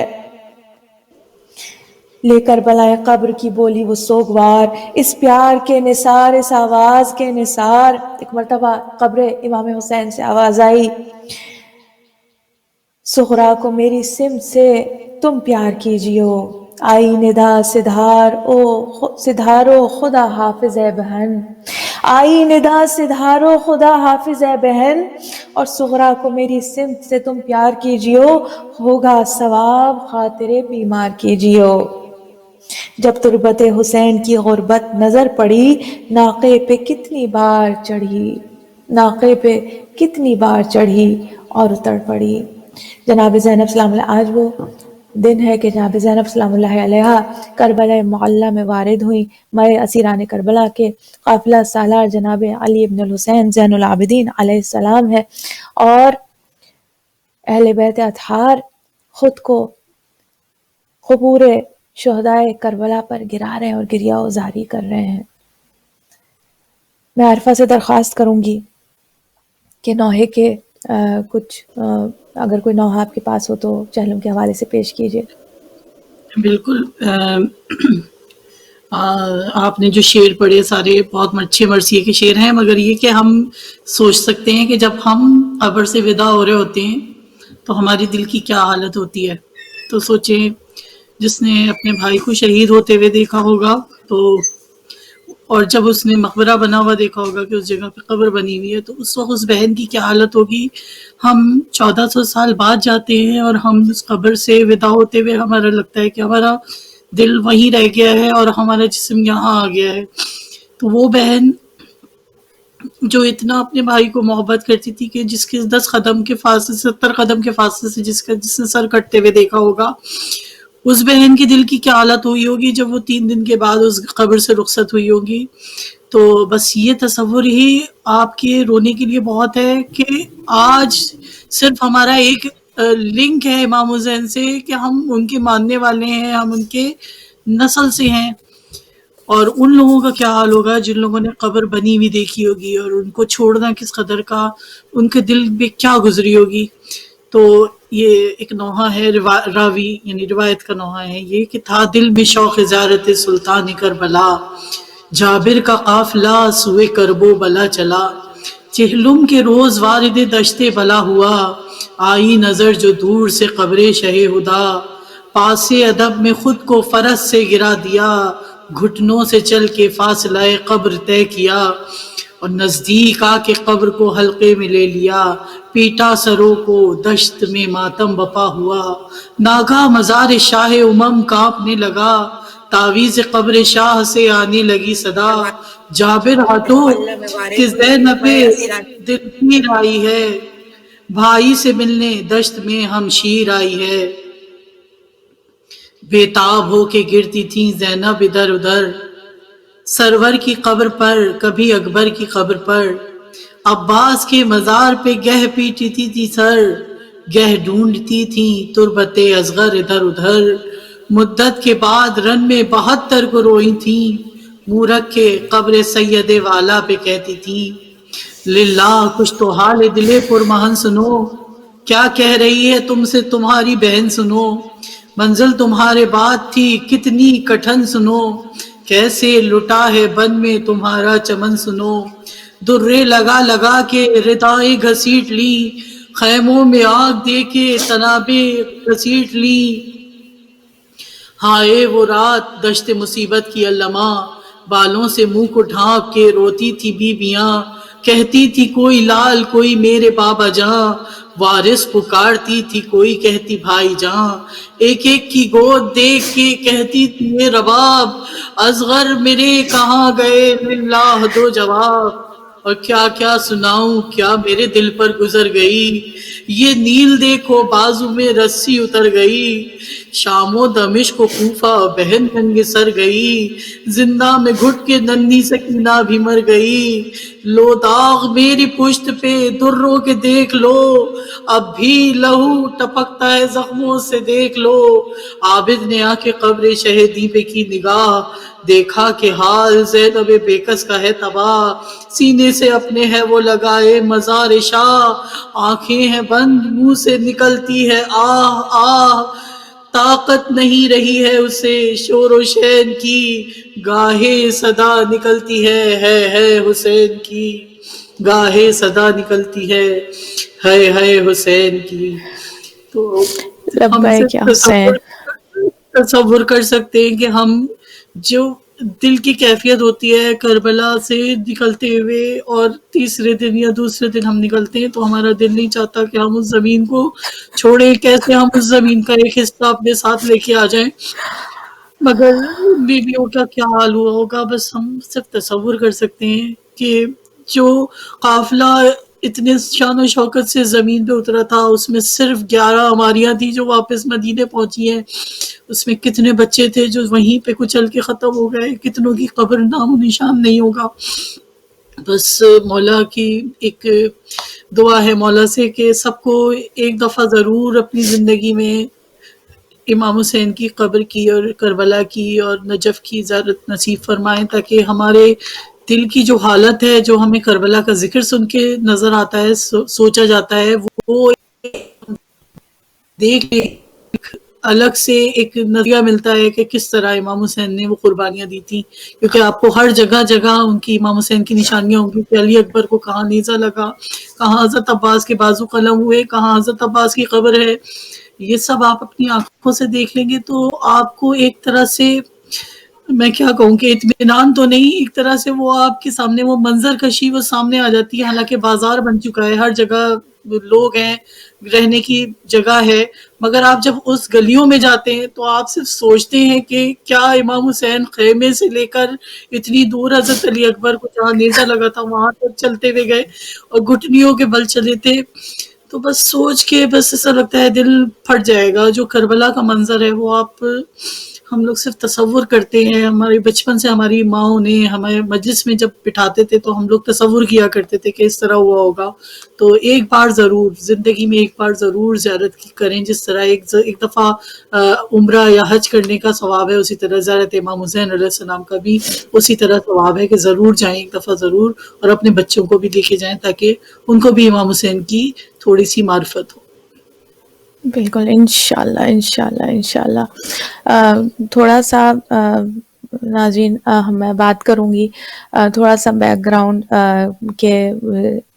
لے کربلائے قبر کی بولی وہ سوگوار، اس پیار کے نثار اس آواز کے نثار۔ ایک مرتبہ قبر امام حسین سے آواز آئی، سغرا کو میری سمت سے تم پیار کیجیو، آئی ندا سدھارو خدا حافظ اے بہن، آئی ندا سدھارو خدا حافظ اے بہن، اور سغرا کو میری سمت سے تم پیار کیجیو، ہوگا ثواب خاطر بیمار کیجیو۔ جب تربت حسین کی غربت نظر پڑی، ناقے پہ کتنی بار چڑھی اور اتر پڑی۔ جناب زینب سلام اللہ، آج وہ دن ہے کہ جناب زینب سلام اللہ علیہا کربلا معلی میں وارد ہوئی، مائے اسیران کربلا کے قافلہ سالار جناب علی ابن الحسین زین العابدین علیہ السلام ہے، اور اہل بیت اطہار خود کو قبور شہدائے کربلا پر گرا رہے ہیں اور گریہ وزاری کر رہے ہیں۔ میں عارفہ سے درخواست کروں گی کہ نوحے کے کچھ اگر کوئی نوحہ آپ کے پاس ہو تو چہلم کے حوالے سے پیش کیجیے۔ بالکل، آپ نے جو شعر پڑھے سارے بہت اچھے مرثیے کے شعر ہیں، مگر یہ کہ ہم سوچ سکتے ہیں کہ جب ہم قبر سے ودا ہو رہے ہوتے ہیں تو ہماری دل کی کیا حالت ہوتی ہے۔ تو سوچیں، جس نے اپنے بھائی کو شہید ہوتے ہوئے دیکھا ہوگا تو، اور جب اس نے مقبرہ بنا ہوا دیکھا ہوگا کہ اس جگہ پہ قبر بنی ہوئی ہے، تو اس وقت اس بہن کی کیا حالت ہوگی۔ ہم 1400 سال بعد جاتے ہیں اور ہم اس قبر سے ودا ہوتے ہوئے ہمارا لگتا ہے کہ ہمارا دل وہیں رہ گیا ہے اور ہمارا جسم یہاں آ گیا ہے۔ تو وہ بہن جو اتنا اپنے بھائی کو محبت کرتی تھی کہ جس کے 10 قدم کے فاصلے 70 قدم کے فاصلے سے جس نے سر کٹتے ہوئے دیکھا ہوگا، اس بہن کی دل کی کیا حالت ہوئی ہوگی جب وہ 3 دن کے بعد اس قبر سے رخصت ہوئی ہوگی۔ تو بس یہ تصور ہی آپ کے رونے کے لیے بہت ہے کہ آج صرف ہمارا ایک لنک ہے امام حسین سے کہ ہم ان کے ماننے والے ہیں، ہم ان کے نسل سے ہیں، اور ان لوگوں کا کیا حال ہوگا جن لوگوں نے قبر بنی ہوئی دیکھی ہوگی اور ان کو چھوڑنا کس قدر کا ان کے دل میں کیا گزری ہوگی۔ تو یہ ایک نوحہ ہے، راوی یعنی روایت کا نوحہ ہے یہ کہ تھا دل میں شوق زیارت سلطان کربلا، جابر کا قافلہ سوئے کرب و بلا چلا، چہلم کے روز وارد دشت بلا ہوا، آئی نظر جو دور سے قبر شہ ہدا، پاس ادب میں خود کو فرس سے گرا دیا، گھٹنوں سے چل کے فاصلہ قبر طے کیا، اور نزدیک آ کے قبر کو حلقے میں لے لیا، پیٹا سروں کو دشت میں ماتم بپا ہوا، ناگا مزار شاہ امم کانپنے لگا، تعویذ قبر شاہ سے آنے لگی صدا، جابر ہٹو کہ زینب دل پیر آئی ہے، بھائی سے ملنے دشت میں ہمشیر آئی ہے، بےتاب ہو کے گرتی تھیں زینب ادھر ادھر، سرور کی قبر پر کبھی اکبر کی قبر پر، عباس کے مزار پہ گہ پیٹتی تھی سر، گہ ڈھونڈتی تھیں تربت اصغر ادھر ادھر، مدت کے بعد رن میں 72 کو روئی تھیں، منہ رکھ کے قبر سید والا پہ کہتی تھیں، للہ کچھ تو حال دل پرمہن سنو، کیا کہہ رہی ہے تم سے تمہاری بہن سنو، منزل تمہارے بعد تھی کتنی کٹھن سنو، کیسے لٹا ہے بن میں تمہارا چمن سنو، درے لگا لگا کے ردائیں گھسیٹ لی، خیموں میں آگ دے کے تنابیں گھسیٹ لی، ہائے وہ رات دشت مصیبت کی علماں، بالوں سے منہ کو ڈھانپ کے روتی تھی بیبیاں، کہتی تھی کوئی لال کوئی میرے بابا جاں، وارث پکارتی تھی کوئی کہتی بھائی جاں، ایک ایک کی گود دیکھ کے کہتی تھی اے رباب، اصغر میرے کہاں گئے للہ دو جواب، اور کیا کیا سناؤں کیا میرے دل پر گزر گئی، یہ نیل دیکھو بازو میں رسی اتر گئی، شام و دمشق و کوفہ بہن ننگے سر گئی، زندہ میں گھٹ کے ننھی سکینہ بھی مر گئی، لو داغ میری پشت پہ دروں کے دیکھ لو، اب بھی لہو ٹپکتا ہے زخموں سے دیکھ لو، عابد نے آ کے قبر شہیدی پہ کی نگاہ، دیکھا کہ حال زینب بیکس کا ہے تباہ، سینے سے اپنے ہے وہ لگائے مزار شاہ، آنکھیں ہیں بند منہ سے نکلتی ہے آہ آہ، طاقت نہیں رہی ہے اسے شور و شین کی، گاہے صدا نکلتی ہے حسین کی، گاہے صدا نکلتی ہے حسین کی۔ تو ہم سے لبیک یا حسین۔ تصور کر سکتے ہیں کہ ہم جو دل کی کیفیت ہوتی ہے کربلا سے نکلتے ہوئے، اور تیسرے دن یا دوسرے دن ہم نکلتے ہیں تو ہمارا دل نہیں چاہتا کہ ہم اس زمین کو چھوڑیں، کیسے ہم اس زمین کا ایک حصہ اپنے ساتھ لے کے آ جائیں، مگر بیویوں کا کیا حال ہوا ہوگا، بس ہم صرف تصور کر سکتے ہیں کہ جو قافلہ اتنے شان و شوکت سے زمین پہ اترا تھا، اس میں صرف 11 ہماریاں تھی جو واپس مدینے پہنچی ہیں، اس میں کتنے بچے تھے جو وہیں پہ کچل کے ختم ہو گئے، کتنوں کی قبر نام و نشان نہیں ہوگا۔ بس مولا کی ایک دعا ہے مولا سے کہ سب کو ایک دفعہ ضرور اپنی زندگی میں امام حسین کی قبر کی اور کربلا کی اور نجف کی زیارت نصیب فرمائیں، تاکہ ہمارے دل کی جو حالت ہے، جو ہمیں کربلا کا ذکر سن کے نظر آتا ہے، سوچا جاتا ہے، وہ دیکھ لیں، الگ سے ایک نظریہ ملتا ہے کہ کس طرح امام حسین نے وہ قربانیاں دی تھیں، کیونکہ آپ کو ہر جگہ جگہ ان کی امام حسین کی نشانیاں ہوں گی کہ علی اکبر کو کہاں نیزہ لگا، کہاں حضرت عباس کے بازو قلم ہوئے، کہاں حضرت عباس کی قبر ہے، یہ سب آپ اپنی آنکھوں سے دیکھ لیں گے تو آپ کو ایک طرح سے، میں کیا کہوں کہ اطمینان تو نہیں، ایک طرح سے وہ آپ کے سامنے وہ منظر کشی وہ سامنے آ جاتی ہے، حالانکہ بازار بن چکا ہے، ہر جگہ لوگ ہیں، رہنے کی جگہ ہے، مگر آپ جب اس گلیوں میں جاتے ہیں تو آپ صرف سوچتے ہیں کہ کیا امام حسین خیمے سے لے کر اتنی دور حضرت علی اکبر کو جہاں نیزہ لگا تھا وہاں تک چلتے ہوئے گئے اور گھٹنیوں کے بل چلے تھے، تو بس سوچ کے بس ایسا لگتا ہے دل پھٹ جائے گا۔ جو کربلا کا منظر ہے وہ ہم لوگ صرف تصور کرتے ہیں، ہمارے بچپن سے ہماری ماؤں نے ہمارے مجلس میں جب بٹھاتے تھے تو ہم لوگ تصور کیا کرتے تھے کہ اس طرح ہوا ہوگا، تو ایک بار ضرور زندگی میں ایک بار ضرور زیارت کریں، جس طرح ایک دفعہ عمرہ یا حج کرنے کا ثواب ہے، اسی طرح زیارت امام حسین علیہ السلام کا بھی اسی طرح ثواب ہے کہ ضرور جائیں ایک دفعہ ضرور، اور اپنے بچوں کو بھی لے کے جائیں تاکہ ان کو بھی امام حسین کی تھوڑی سی معرفت ہو۔ بالکل، انشاءاللہ انشاءاللہ انشاءاللہ۔ تھوڑا سا ناظرین میں بات کروں گی تھوڑا سا بیک گراؤنڈ کہ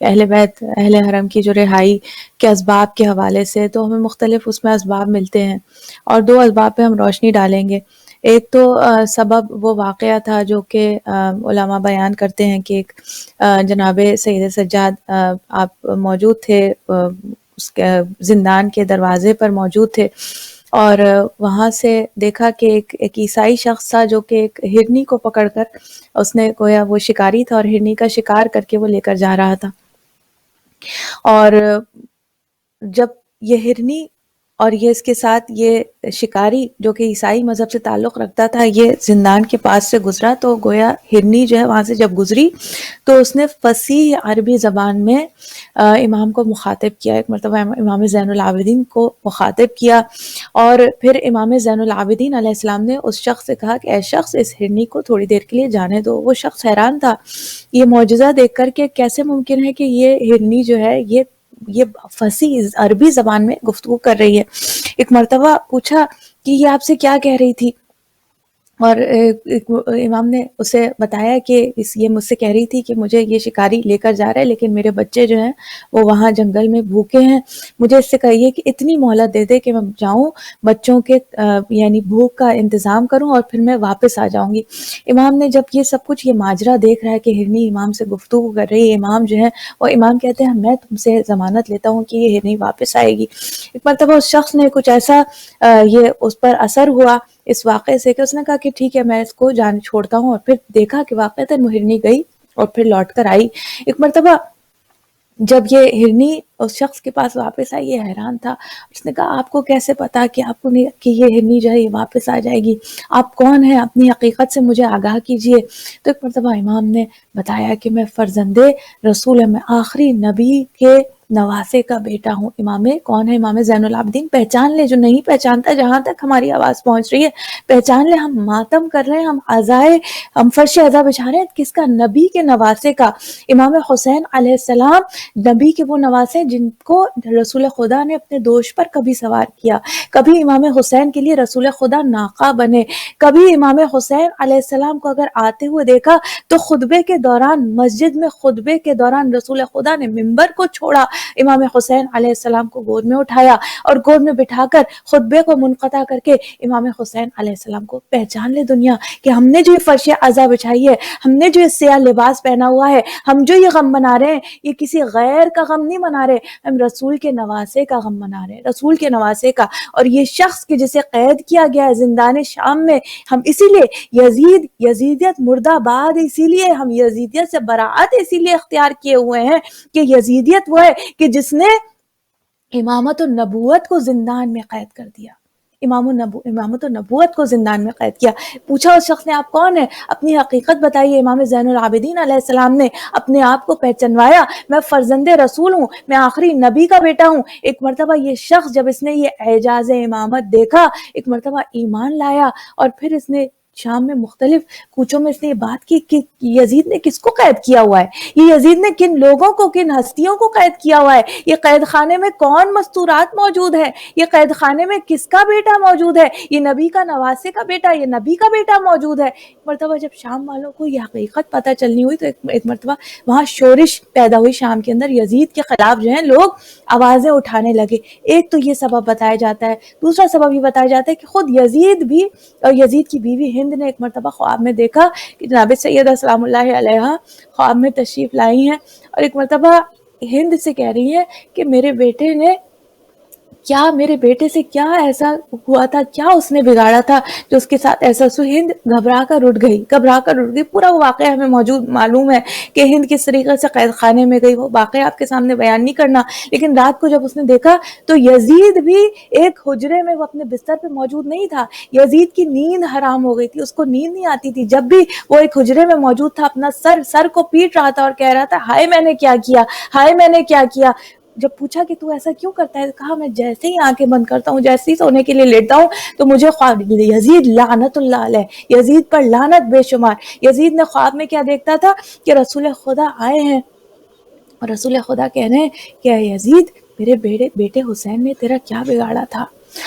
اہل بیت اہل حرم کی جو رہائی کے اسباب کے حوالے سے، تو ہمیں مختلف اس میں اسباب ملتے ہیں اور دو اسباب پہ ہم روشنی ڈالیں گے۔ ایک تو سبب وہ واقعہ تھا جو کہ علماء بیان کرتے ہیں کہ ایک جناب سید سجاد آپ موجود تھے، اس کے زندان کے دروازے پر موجود تھے، اور وہاں سے دیکھا کہ ایک عیسائی شخص تھا جو کہ ایک ہرنی کو پکڑ کر، اس نے گویا وہ شکاری تھا اور ہرنی کا شکار کر کے وہ لے کر جا رہا تھا، اور جب یہ ہرنی اور یہ اس کے ساتھ یہ شکاری جو کہ عیسائی مذہب سے تعلق رکھتا تھا یہ زندان کے پاس سے گزرا، تو گویا ہرنی جو ہے وہاں سے جب گزری تو اس نے فصیح عربی زبان میں امام کو مخاطب کیا، ایک مرتبہ امام زین العابدین کو مخاطب کیا، اور پھر امام زین العابدین علیہ السلام نے اس شخص سے کہا کہ اے شخص اس ہرنی کو تھوڑی دیر کے لیے جانے دو۔ وہ شخص حیران تھا یہ معجزہ دیکھ کر کہ کیسے ممکن ہے کہ یہ ہرنی جو ہے یہ فصیح عربی زبان میں گفتگو کر رہی ہے۔ ایک مرتبہ پوچھا کہ یہ آپ سے کیا کہہ رہی تھی، اور امام نے اسے بتایا کہ یہ مجھ سے کہہ رہی تھی کہ مجھے یہ شکاری لے کر جا رہا ہے لیکن میرے بچے جو ہیں وہ وہاں جنگل میں بھوکے ہیں، مجھے اس سے کہیے کہ اتنی مہلت دے دے کہ میں جاؤں بچوں کے یعنی بھوک کا انتظام کروں اور پھر میں واپس آ جاؤں گی۔ امام نے جب یہ سب کچھ یہ ماجرا دیکھ رہا ہے کہ ہرنی امام سے گفتگو کر رہی ہے، امام جو ہے وہ امام کہتے ہیں میں تم سے ضمانت لیتا ہوں کہ یہ ہرنی واپس آئے گی۔ ایک مرتبہ اس شخص نے کچھ ایسا یہ اس پر اثر ہوا اس واقعے سے کہ اس نے کہا کہ ٹھیک ہے میں اس کو جان چھوڑتا ہوں، اور پھر دیکھا کہ واقعتاً وہ ہرنی گئی اور پھر لوٹ کر آئی۔ ایک مرتبہ جب یہ ہرنی اس شخص کے پاس واپس آئی یہ حیران تھا، اس نے کہا آپ کو کیسے پتا کہ آپ کو کہ یہ ہرنی جو ہے یہ واپس آ جائے گی، آپ کون ہیں، اپنی حقیقت سے مجھے آگاہ کیجئے۔ تو ایک مرتبہ امام نے بتایا کہ میں فرزند رسول، میں آخری نبی کے نواسے کا بیٹا ہوں۔ امام کون ہے؟ امام زین العابدین۔ پہچان لے، جو نہیں پہچانتا جہاں تک ہماری آواز پہنچ رہی ہے پہچان لے، ہم ماتم کر رہے ہیں، ہم فرش عزا بچھا رہے ہیں، کس کا؟ نبی کے نواسے کا۔ امام حسین علیہ السلام نبی کے وہ نواسے جن کو رسول خدا نے اپنے دوش پر کبھی سوار کیا، کبھی امام حسین کے لیے رسول خدا ناقہ بنے، کبھی امام حسین علیہ السلام کو اگر آتے ہوئے دیکھا تو خطبے کے دوران مسجد میں خطبے کے دوران رسول خدا نے منبر کو چھوڑا، امام حسین علیہ السلام کو گود میں اٹھایا اور گود میں بٹھا کر خطبے کو منقطع کر کے امام حسین علیہ السلام کو پہچان لے دنیا کہ ہم نے جو یہ فرش عزا بچھائی ہے، ہم نے جو یہ سیاہ لباس پہنا ہوا ہے، ہم جو یہ غم منا رہے ہیں یہ کسی غیر کا غم نہیں منا رہے، ہم رسول کے نواسے کا غم منا رہے ہیں، رسول کے نواسے کا۔ اور یہ شخص کہ جسے قید کیا گیا ہے زندان شام میں، ہم اسی لیے یزیدیت مردہ باد، اسی لیے ہم یزیدیت سے براعت اسی لیے اختیار کیے ہوئے ہیں کہ یزیدیت وہ ہے کہ جس نے امامت النبوت کو زندان میں قید کر دیا، امامت النبوت کو زندان میں قید کیا۔ پوچھا اس شخص نے آپ کون ہیں؟ اپنی حقیقت بتائیے۔ امام زین العابدین علیہ السلام نے اپنے آپ کو پہچنوایا، میں فرزند رسول ہوں، میں آخری نبی کا بیٹا ہوں۔ ایک مرتبہ یہ شخص جب اس نے یہ اعجاز امامت دیکھا، ایک مرتبہ ایمان لایا، اور پھر اس نے شام میں مختلف کوچوں میں اس نے یہ بات کی کہ یزید نے کس کو قید کیا ہوا ہے، یہ یزید نے کن لوگوں کو، کن ہستیوں کو قید کیا ہوا ہے، یہ قید خانے میں کون مستورات موجود ہیں، یہ قید خانے میں کس کا بیٹا موجود ہے، یہ نبی کا نواسے کا بیٹا، یہ نبی کا بیٹا موجود ہے۔ مرتبہ جب شام والوں کو یہ حقیقت پتہ چلنی ہوئی تو ایک مرتبہ وہاں شورش پیدا ہوئی شام کے اندر، یزید کے خلاف جو ہیں لوگ آوازیں اٹھانے لگے۔ ایک تو یہ سبب بتایا جاتا ہے، دوسرا سبب یہ بتایا جاتا ہے کہ خود یزید بھی اور یزید کی بیوی ہند نے ایک مرتبہ خواب میں دیکھا کہ جناب سیدہ سلام اللہ علیہا خواب میں تشریف لائی ہیں، اور ایک مرتبہ ہند سے کہہ رہی ہے کہ میرے بیٹے سے کیا ایسا ہوا تھا، کیا اس نے بگاڑا تھا جو اس کے ساتھ ایسا سو۔ ہند گھبرا کر اٹھ گئی۔ پورا وہ واقعہ ہمیں موجود معلوم ہے کہ ہند کس طریقے سے قید خانے میں گئی، وہ واقعہ آپ کے سامنے بیان نہیں کرنا، لیکن رات کو جب اس نے دیکھا تو یزید بھی ایک حجرے میں، وہ اپنے بستر پہ موجود نہیں تھا، یزید کی نیند حرام ہو گئی تھی، اس کو نیند نہیں آتی تھی، جب بھی وہ ایک حجرے میں موجود تھا اپنا سر کو پیٹ رہا تھا اور کہہ رہا تھا ہائے میں نے کیا کیا، ہائے میں نے کیا کیا۔ جب پوچھا کہ تو ایسا کیوں کرتا ہے، کہا میں جیسے ہی آنکھیں بند کرتا ہوں، جیسے ہی سونے کے لیے لیٹتا ہوں تو مجھے خواب یزید لعنت اللہ علیہ، یزید پر لعنت بے شمار۔ یزید نے خواب میں کیا دیکھتا تھا کہ رسول خدا آئے ہیں اور رسول خدا کہہ رہے ہیں کہ اے یزید، میرے بیٹے حسین نے تیرا کیا بگاڑا تھا،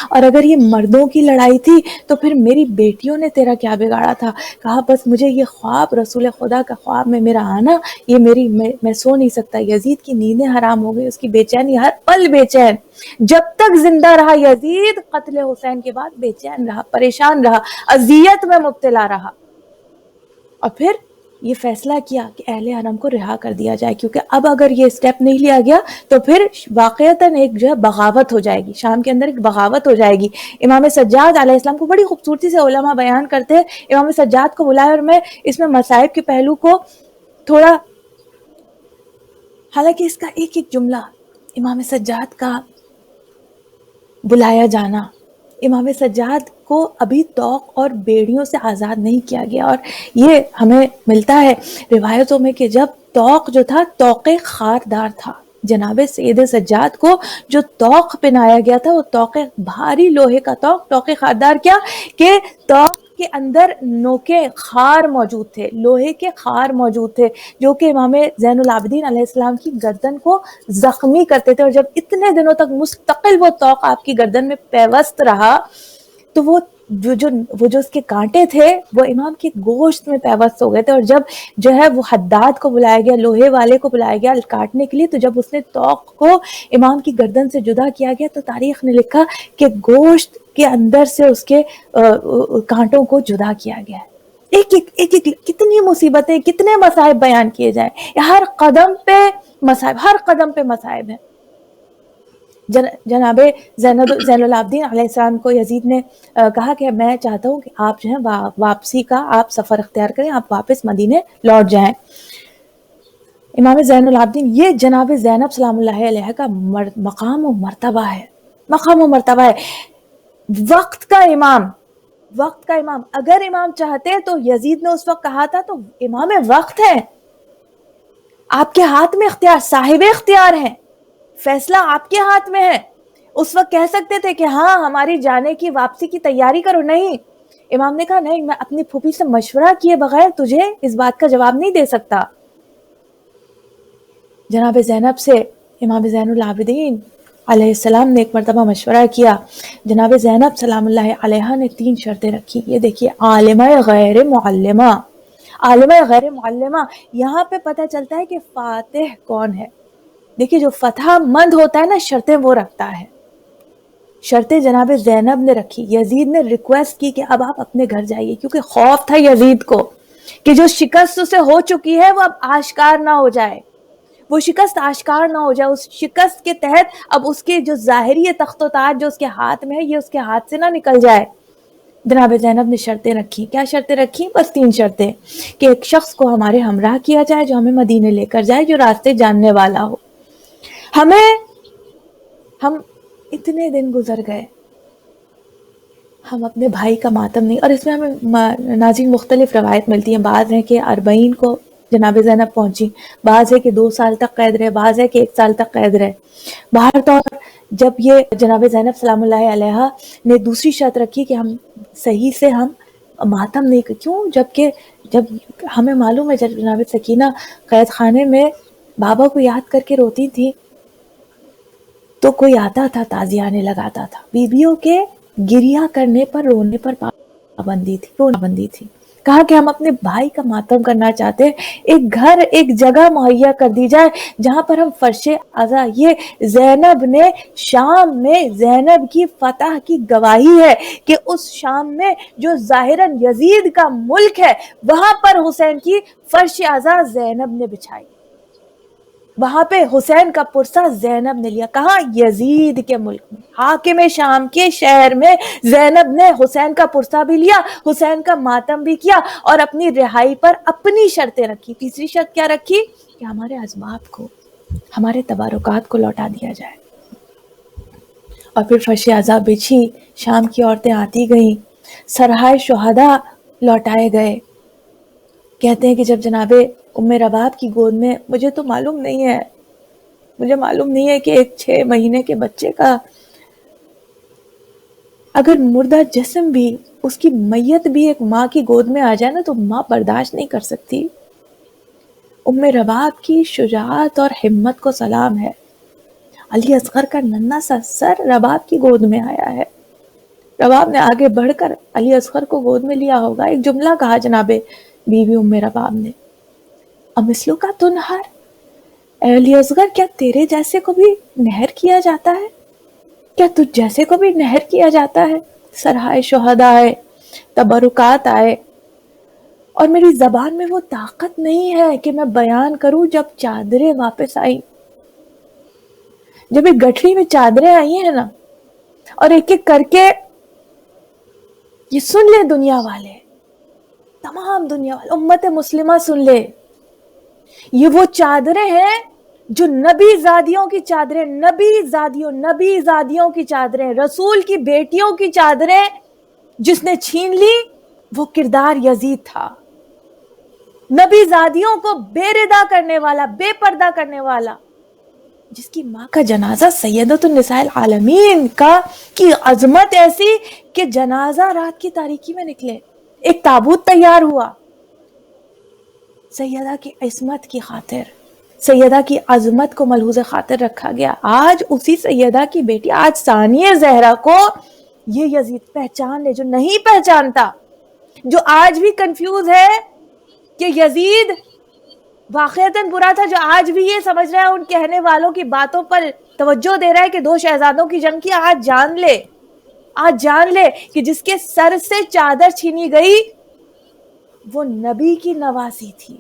اور اگر یہ مردوں کی لڑائی تھی تو پھر میری بیٹیوں نے تیرا کیا بگاڑا تھا؟ کہا بس مجھے یہ خواب، رسول خدا کا خواب میں میرا آنا، یہ میں سو نہیں سکتا. یزید کی نیندیں حرام ہو گئی، اس کی بے چینی، ہر پل بے چین. جب تک زندہ رہا یزید، قتل حسین کے بعد بے چین رہا، پریشان رہا، اذیت میں مبتلا رہا. اور پھر یہ فیصلہ کیا کہ اہل حرم کو رہا کر دیا جائے، کیونکہ اب اگر یہ اسٹیپ نہیں لیا گیا تو پھر واقعتاً ایک جو ہے بغاوت ہو جائے گی، شام کے اندر ایک بغاوت ہو جائے گی. امام سجاد علیہ السلام کو بڑی خوبصورتی سے علماء بیان کرتے ہیں. امام سجاد کو بلایا، اور میں اس میں مصائب کے پہلو کو تھوڑا، حالانکہ اس کا ایک ایک جملہ، امام سجاد کا بلایا جانا، امام سجاد کو ابھی طوق اور بیڑیوں سے آزاد نہیں کیا گیا. اور یہ ہمیں ملتا ہے روایتوں میں کہ جب طوق جو تھا، طوق خاردار تھا. جناب سید سجاد کو جو طوق پہنایا گیا تھا وہ طوق بھاری لوہے کا طوق. طوق خاردار کیا کہ طوق کے اندر نوکے خار موجود تھے، لوہے کے خار موجود تھے، جو کہ امام زین العابدین علیہ السلام کی گردن کو زخمی کرتے تھے. اور جب اتنے دنوں تک مستقل وہ طوق آپ کی گردن میں پیوست رہا تو وہ جو اس کے کانٹے تھے وہ امام کے گوشت میں پیوست ہو گئے تھے. اور جب جو ہے وہ حداد کو بلایا گیا، لوہے والے کو بلایا گیا کاٹنے کے لیے، تو جب اس نے طوق کو امام کی گردن سے جدا کیا گیا تو تاریخ نے لکھا کہ گوشت کے اندر سے اس کے کانٹوں کو جدا کیا گیا. ایک کتنی مصیبتیں، کتنے مصائب بیان کیے جائیں، ہر قدم پہ مصائب، ہر قدم پہ مصائب ہیں. جناب زین العابدین علیہ السلام کو یزید نے کہا کہ میں چاہتا ہوں کہ آپ جو ہے واپسی کا آپ سفر اختیار کریں، آپ واپس مدینے لوٹ جائیں. امام زین العابدین، یہ جناب زینب سلام اللہ علیہ کا مقام و مرتبہ ہے، مقام و مرتبہ ہے. وقت کا امام، وقت کا امام. اگر امام چاہتے تو یزید نے اس وقت کہا تھا تو امام وقت ہے، آپ کے ہاتھ میں اختیار، صاحب اختیار ہیں، فیصلہ آپ کے ہاتھ میں ہے. اس وقت کہہ سکتے تھے کہ ہاں ہماری جانے کی، واپسی کی تیاری کرو. نہیں، امام نے کہا نہیں، میں اپنی پھوپھی سے مشورہ کیے بغیر تجھے اس بات کا جواب نہیں دے سکتا. جناب زینب سے امام زین العابدین علیہ السلام نے ایک مرتبہ مشورہ کیا. جناب زینب سلام اللہ علیہ نے 3 شرطیں رکھی. یہ دیکھیے، عالمہ غیر معلمہ، عالمہ غیر معلمہ. یہاں پہ پتہ چلتا ہے کہ فاتح کون ہے. دیکھیے جو فتح مند ہوتا ہے نا، شرطیں وہ رکھتا ہے. شرطیں جناب زینب نے رکھی. یزید نے ریکویسٹ کی کہ اب آپ اپنے گھر جائیے، کیونکہ خوف تھا یزید کو کہ جو شکست اسے ہو چکی ہے وہ اب آشکار نہ ہو جائے، وہ شکست آشکار نہ ہو جائے. اس شکست کے تحت اب اس کے جو ظاہری تخت و تاج جو اس کے ہاتھ میں ہے، یہ اس کے ہاتھ سے نہ نکل جائے. جناب زینب نے شرطیں رکھی. کیا شرطیں رکھی؟ بس 3 شرطیں، کہ ایک شخص کو ہمارے ہمراہ کیا جائے جو ہمیں مدینے لے کر جائے، جو راستے جاننے والا ہو. ہم اتنے دن گزر گئے، ہم اپنے بھائی کا ماتم نہیں. اور اس میں ہمیں ناظرین مختلف روایت ملتی ہیں. بعض ہیں کہ 40 کو جناب زینب پہنچی، بعض ہے کہ 2 سال تک قید رہے، بعض ہے کہ 1 سال تک قید رہے. باہر طور جب یہ جناب زینب سلام اللہ علیہ نے دوسری شرط رکھی کہ ہم صحیح سے ہم ماتم نہیں کر. کیوں؟ جب ہمیں معلوم ہے جب جناب سکینہ قید خانے میں بابا کو یاد کر کے روتی تھی تو کوئی آتا تھا تعزیانے لگاتا تھا. بیویوں کے گریہ کرنے پر، رونے پر پابندی تھی. کہا کہ ہم اپنے بھائی کا ماتم کرنا چاہتے ہیں، ایک گھر، ایک جگہ مہیا کر دی جائے جہاں پر ہم فرش عزا. یہ زینب نے شام میں، زینب کی فتح کی گواہی ہے کہ اس شام میں جو ظاہراً یزید کا ملک ہے، وہاں پر حسین کی فرش عزا زینب نے بچھائی، وہاں پہ حسین کا پرسہ زینب نے لیا. کہاں؟ یزید کے ملک میں، حاکم شام کے شہر میں زینب نے حسین کا پرسہ بھی لیا، حسین کا ماتم بھی کیا، اور اپنی رہائی پر اپنی شرطیں رکھی. تیسری شرط کیا رکھی؟ کہ ہمارے اسباب کو، ہمارے تبارکات کو لوٹا دیا جائے. اور پھر فرش عزا بچھی، شام کی عورتیں آتی گئیں، سرہائے شہداء لوٹائے گئے. کہتے ہیں کہ جب جناب ام رباب کی گود میں، مجھے تو معلوم نہیں ہے کہ ایک 6 مہینے کے بچے کا اگر مردہ جسم بھی، اس کی میت بھی ایک ماں کی گود میں آ جائے نا تو ماں برداشت نہیں کر سکتی. ام رباب کی شجاعت اور ہمت کو سلام ہے. علی اصغر کا ننھا سا سر رباب کی گود میں آیا ہے. رباب نے آگے بڑھ کر علی اصغر کو گود میں لیا ہوگا. ایک جملہ کہا جناب بی ام رباب نے, امثلو کا تنہر, اے علی اصغر کیا تیرے جیسے کو بھی نہر کیا جاتا ہے؟ کیا تجھ جیسے کو بھی نہر کیا جاتا ہے؟ سرہائے شہداء آئے, تبرکات آئے, اور میری زبان میں وہ طاقت نہیں ہے کہ میں بیان کروں. جب چادریں واپس آئیں, جب ایک گٹھڑی میں چادریں آئی ہیں نا, اور ایک ایک کر کے یہ سن لے دنیا والے, تمام دنیا والے, امت مسلمہ سن لے, یہ وہ چادریں ہیں جو نبی زادیوں کی چادریں, نبی زادیوں کی چادریں, رسول کی بیٹیوں کی چادریں. جس نے چھین لی وہ کردار یزید تھا, نبی زادیوں کو بے ردا کرنے والا, بے پردہ کرنے والا, جس کی ماں کا جنازہ سیدۃ النساء العالمین کا کی عظمت ایسی کہ جنازہ رات کی تاریکی میں نکلے, ایک تابوت تیار ہوا سیدہ کی عصمت کی خاطر, سیدہ کی عظمت کو ملحوظ خاطر رکھا گیا. آج اسی سیدہ کی بیٹی, آج ثانیہ زہرا کو یہ یزید پہچان لے, جو نہیں پہچانتا, جو آج بھی کنفیوز ہے کہ یزید واقعتاً برا تھا, جو آج بھی یہ سمجھ رہا ہے ان کہنے والوں کی باتوں پر توجہ دے رہا ہے کہ 2 شہزادوں کی جنگ کی, آج جان لے کہ جس کے سر سے چادر چھینی گئی وہ نبی کی نواسی تھی.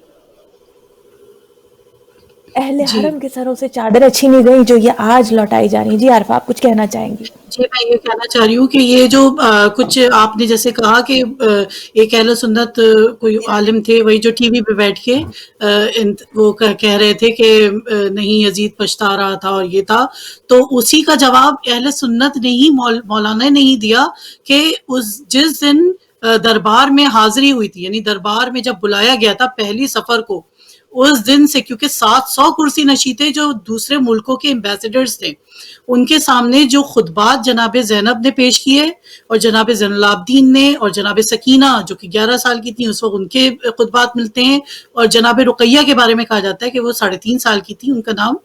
اہل حرم کے سروں سے چادریں چھینی گئی جو یہ آج لوٹائی جا رہی ہیں. جی عارفہ, آپ کچھ کہنا چاہیں گی؟ جی میں یہ کہنا چاہ رہی ہوں کہ یہ جو کچھ آپ نے جیسے کہا کہ ایک اہل سنت کوئی عالم تھے, وہی جو ٹی وی پہ بیٹھ کے وہ کہہ رہے تھے کہ نہیں یزید پچھتا رہا تھا اور یہ تھا, تو اسی کا جواب اہل سنت نے ہی, مولانا نے ہی دیا کہ جس دن دربار میں حاضری ہوئی تھی, یعنی دربار میں جب بلایا گیا تھا پہلی سفر کو, اس دن سے, کیونکہ 700 کرسی نشین تھے جو دوسرے ملکوں کے ایمبیسیڈرز تھے, ان کے سامنے جو خطبات جناب زینب نے پیش کیے اور جناب زین العابدین نے اور جناب سکینہ جو کہ 11 سال کی تھیں اس وقت, ان کے خطبات ملتے ہیں, اور جناب رقیہ کے بارے میں کہا جاتا ہے کہ وہ 3.5 سال کی تھی, ان کا نام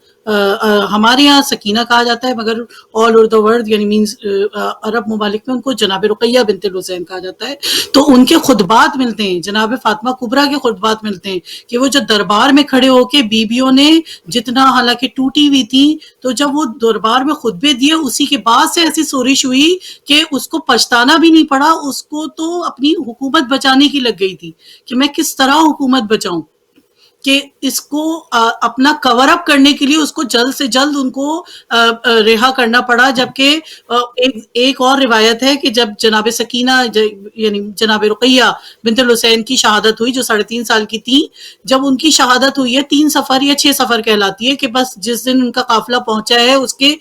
ہمارے یہاں سکینہ کہا جاتا ہے, مگر آل اوور دا ورلڈ یعنی مینز عرب ممالک میں ان کو جناب رقیہ بنت الحسین کہا جاتا ہے. تو ان کے خطبات ملتے ہیں, جناب فاطمہ کبریٰ کے خطبات ملتے ہیں کہ وہ جو دربار میں کھڑے ہو کے بیویوں نے جتنا حالانکہ ٹوٹی ہوئی تھی, تو جب وہ دربار میں خطبے دیے اسی کے بعد سے ایسی سورش ہوئی کہ اس کو پچھتانا بھی نہیں پڑا, اس کو تو اپنی حکومت بچانے کی لگ گئی تھی کہ میں کس طرح حکومت بچاؤں, کہ اس کو اپنا کور اپ کرنے کے لیے اس کو جلد سے جلد ان کو رہا کرنا پڑا. جبکہ ایک اور روایت ہے کہ جب جناب سکینہ یعنی جناب رقیہ بنت الحسین کی شہادت ہوئی جو 3.5 سال کی تھی, جب ان کی شہادت ہوئی ہے 3 سفر یا 6 سفر کہلاتی ہے, کہ بس جس دن ان کا قافلہ پہنچا ہے اس کے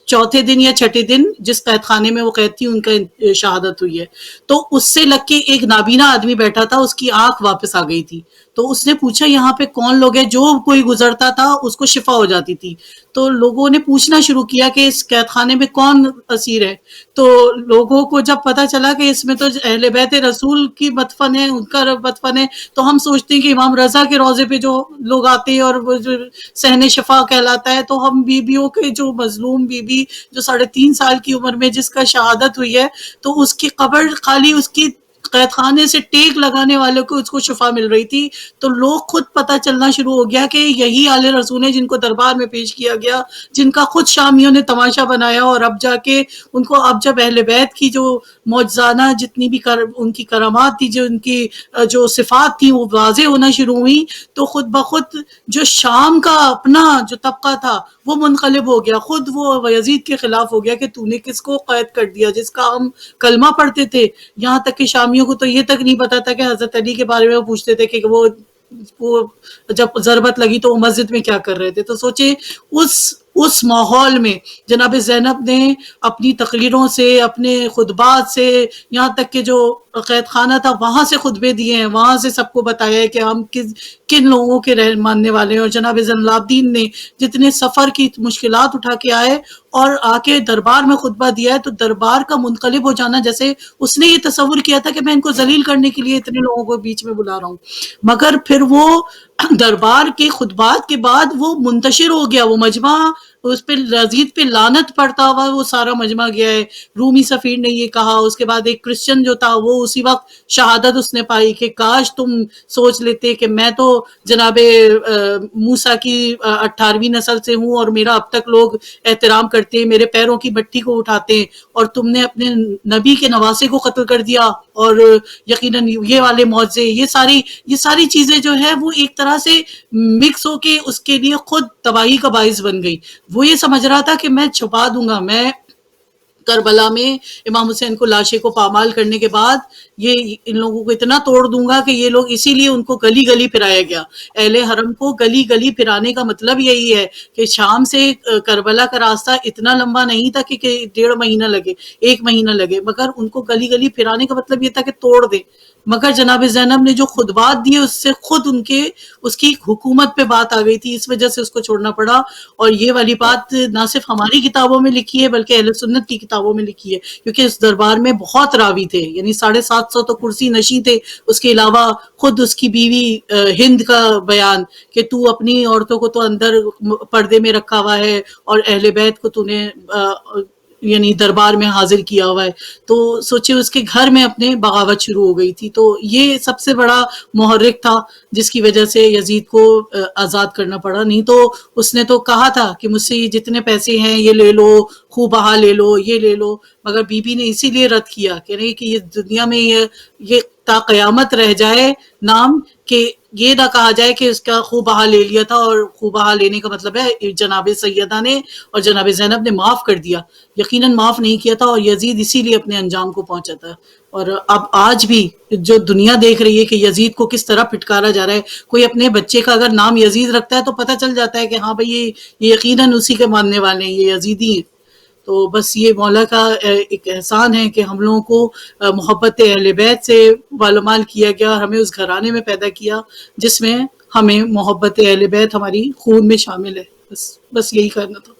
چوتھے دن یا چھٹے دن جس قید خانے میں وہ قید تھی ان کا شہادت ہوئی ہے, تو اس سے لگ کے ایک نابینا آدمی بیٹھا تھا, اس کی آنکھ واپس آ گئی تھی, تو اس نے پوچھا یہاں پہ کون لوگ ہیں, جو کوئی گزرتا تھا اس کو شفا ہو جاتی تھی. تو لوگوں نے پوچھنا شروع کیا کہ اس قید خانے میں کون اسیر ہے, تو لوگوں کو جب پتا چلا کہ اس میں تو اہل بیت رسول کی مدفن ہے, ان کا مدفن ہے, تو ہم سوچتے ہیں کہ امام رضا کے روضے پہ جو لوگ آتے ہیں اور وہ جو صحن شفا کہلاتا ہے, تو ہم بیویوں کے جو مظلوم بیوی جو 3.5 سال کی عمر میں جس کا شہادت ہوئی ہے, تو اس کی قبر خالی اس کی قید خانے سے ٹیک لگانے والوں کو اس کو شفا مل رہی تھی. تو لوگ خود پتہ چلنا شروع ہو گیا کہ یہی آل رسول ہیں جن کو دربار میں پیش کیا گیا, جن کا خود شامیوں نے تماشا بنایا, اور اب جا کے ان کو اب جب اہل بیت کی جو معجزانہ جتنی بھی ان کی کرامات تھی, جو ان کی جو صفات تھی وہ واضح ہونا شروع ہوئی, تو خود بخود جو شام کا اپنا جو طبقہ تھا وہ منقلب ہو گیا, خود وہ یزید کے خلاف ہو گیا کہ تو نے کس کو قید کر دیا جس کا ہم کلمہ پڑھتے تھے. یہاں تک کہ شامیوں کو تو یہ تک نہیں پتا تھا کہ حضرت علی کے بارے میں وہ پوچھتے تھے کہ وہ جب ضربت لگی تو وہ مسجد میں کیا کر رہے تھے. تو سوچے اس ماحول میں جناب زینب نے اپنی تقریروں سے, اپنے خطبات سے, یہاں تک کہ جو قید خانہ تھا وہاں سے خطبے دیے ہیں, وہاں سے سب کو بتایا ہے کہ ہم کن لوگوں کے ماننے والے ہیں. اور جناب زین العابدین نے جتنے سفر کی مشکلات اٹھا کے آئے اور آ کے دربار میں خطبہ دیا ہے, تو دربار کا منقلب ہو جانا, جیسے اس نے یہ تصور کیا تھا کہ میں ان کو ذلیل کرنے کے لیے اتنے لوگوں کو بیچ میں بلا رہا ہوں, مگر پھر وہ دربار کے خطبات کے بعد وہ منتشر ہو گیا, وہ مجمع اس پہ یزید پہ لعنت پڑتا ہوا وہ سارا مجمع گیا ہے. رومی سفیر نے یہ کہا. اس کے بعد ایک کرسچن جو تھا وہ اسی وقت شہادت اس نے پائی کہ کاش تم سوچ لیتے کہ میں تو جناب موسیٰ کی 18ویں نسل سے ہوں اور میرا اب تک لوگ احترام کرتے ہیں, میرے پیروں کی مٹی کو اٹھاتے ہیں, اور تم نے اپنے نبی کے نواسے کو قتل کر دیا. اور یقیناً یہ والے معجزے, یہ ساری چیزیں جو ہے وہ ایک طرح سے مکس ہو کے اس کے لیے خود تباہی کا باعث بن گئی. وہ یہ سمجھ رہا تھا کہ میں چھپا دوں گا, میں کربلا میں امام حسین کو لاشیں کو پامال کرنے کے بعد یہ ان لوگوں کو اتنا توڑ دوں گا کہ یہ لوگ, اسی لیے ان کو گلی گلی پھرایا گیا. اہل حرم کو گلی گلی پھرانے کا مطلب یہی ہے کہ شام سے کربلا کا راستہ اتنا لمبا نہیں تھا کہ 1.5 مہینہ لگے, 1 مہینہ لگے, مگر ان کو گلی گلی پھرانے کا مطلب یہ تھا کہ توڑ دیں. مگر جناب زینب نے جو خطبات دیے اس سے خود اس کی حکومت پہ بات آ گئی تھی, اس وجہ سے اس کو چھوڑنا پڑا. اور یہ والی بات نہ صرف ہماری کتابوں میں لکھی ہے بلکہ اہل سنت کی کتابوں میں لکھی ہے, کیونکہ اس دربار میں بہت راوی تھے, یعنی 750 تو کرسی نشیں تھے. اس کے علاوہ خود اس کی بیوی ہند کا بیان کہ تو اپنی عورتوں کو تو اندر پردے میں رکھا ہوا ہے اور اہل بیت کو تو نے یعنی دربار میں حاضر کیا ہوا ہے. تو سوچے اس کے گھر میں اپنے بغاوت شروع ہو گئی تھی. تو یہ سب سے بڑا محرک تھا جس کی وجہ سے یزید کو آزاد کرنا پڑا. نہیں تو اس نے تو کہا تھا کہ مجھ سے یہ جتنے پیسے ہیں یہ لے لو, خوب بہا لے لو, یہ لے لو, مگر بی بی نے اسی لیے رد کیا کہ نہیں, کہ یہ دنیا میں یہ تا قیامت رہ جائے نام, کہ یہ نہ کہا جائے کہ اس کا خوب بہا لے لیا تھا. اور خوب بہا لینے کا مطلب ہے جناب سیدہ نے اور جناب زینب نے معاف کر دیا, یقیناً معاف نہیں کیا تھا. اور یزید اسی لیے اپنے انجام کو پہنچا تھا. اور اب آج بھی جو دنیا دیکھ رہی ہے کہ یزید کو کس طرح پھٹکارا جا رہا ہے, کوئی اپنے بچے کا اگر نام یزید رکھتا ہے تو پتہ چل جاتا ہے کہ ہاں بھئی یہ یقیناً اسی کے ماننے والے ہیں, یہ یزیدی ہیں. تو بس یہ مولا کا ایک احسان ہے کہ ہم لوگوں کو محبت اہل بیت سے والمال کیا گیا, اور ہمیں اس گھرانے میں پیدا کیا جس میں ہمیں محبت اہل بیت ہماری خون میں شامل ہے. بس یہی کرنا تھا.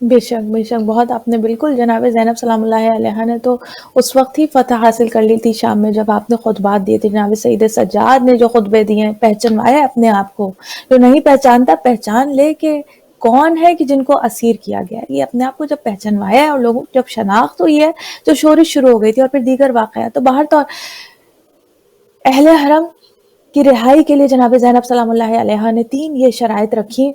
بے شک بے شک, بہت آپ نے بالکل, جناب زینب سلام اللہ علیہ نے تو اس وقت ہی فتح حاصل کر لی تھی شام میں جب آپ نے خطبات دیے تھے. جناب سید سجاد نے جو خطبے دیے ہیں, پہچانوایا اپنے آپ کو. جو نہیں پہچانتا پہچان لے کہ کون ہے کہ جن کو اسیر کیا گیا. یہ اپنے آپ کو جب پہچانوایا ہے اور لوگوں جب شناخت ہوئی ہے تو شورش شروع ہو گئی تھی. اور پھر دیگر واقعات تو باہر تو اہل حرم کی رہائی کے لیے جناب زینب سلام اللہ علیہ نے 3 یہ شرائط رکھی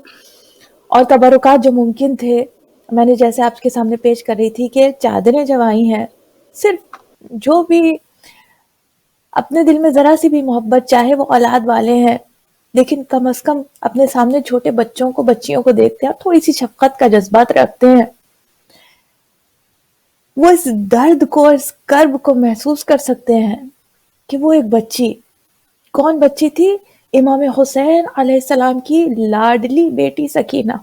اور تبرکات جو ممکن تھے میں نے جیسے آپ کے سامنے پیش کر رہی تھی کہ چادریں جب آئی ہیں, صرف جو بھی اپنے دل میں ذرا سی بھی محبت, چاہے وہ اولاد والے ہیں لیکن کم از کم اپنے سامنے چھوٹے بچوں کو بچیوں کو دیکھتے ہیں اور تھوڑی سی شفقت کا جذبات رکھتے ہیں, وہ اس درد کو, اس کرب کو محسوس کر سکتے ہیں کہ وہ ایک بچی, کون بچی تھی؟ امام حسین علیہ السلام کی لاڈلی بیٹی سکینہ.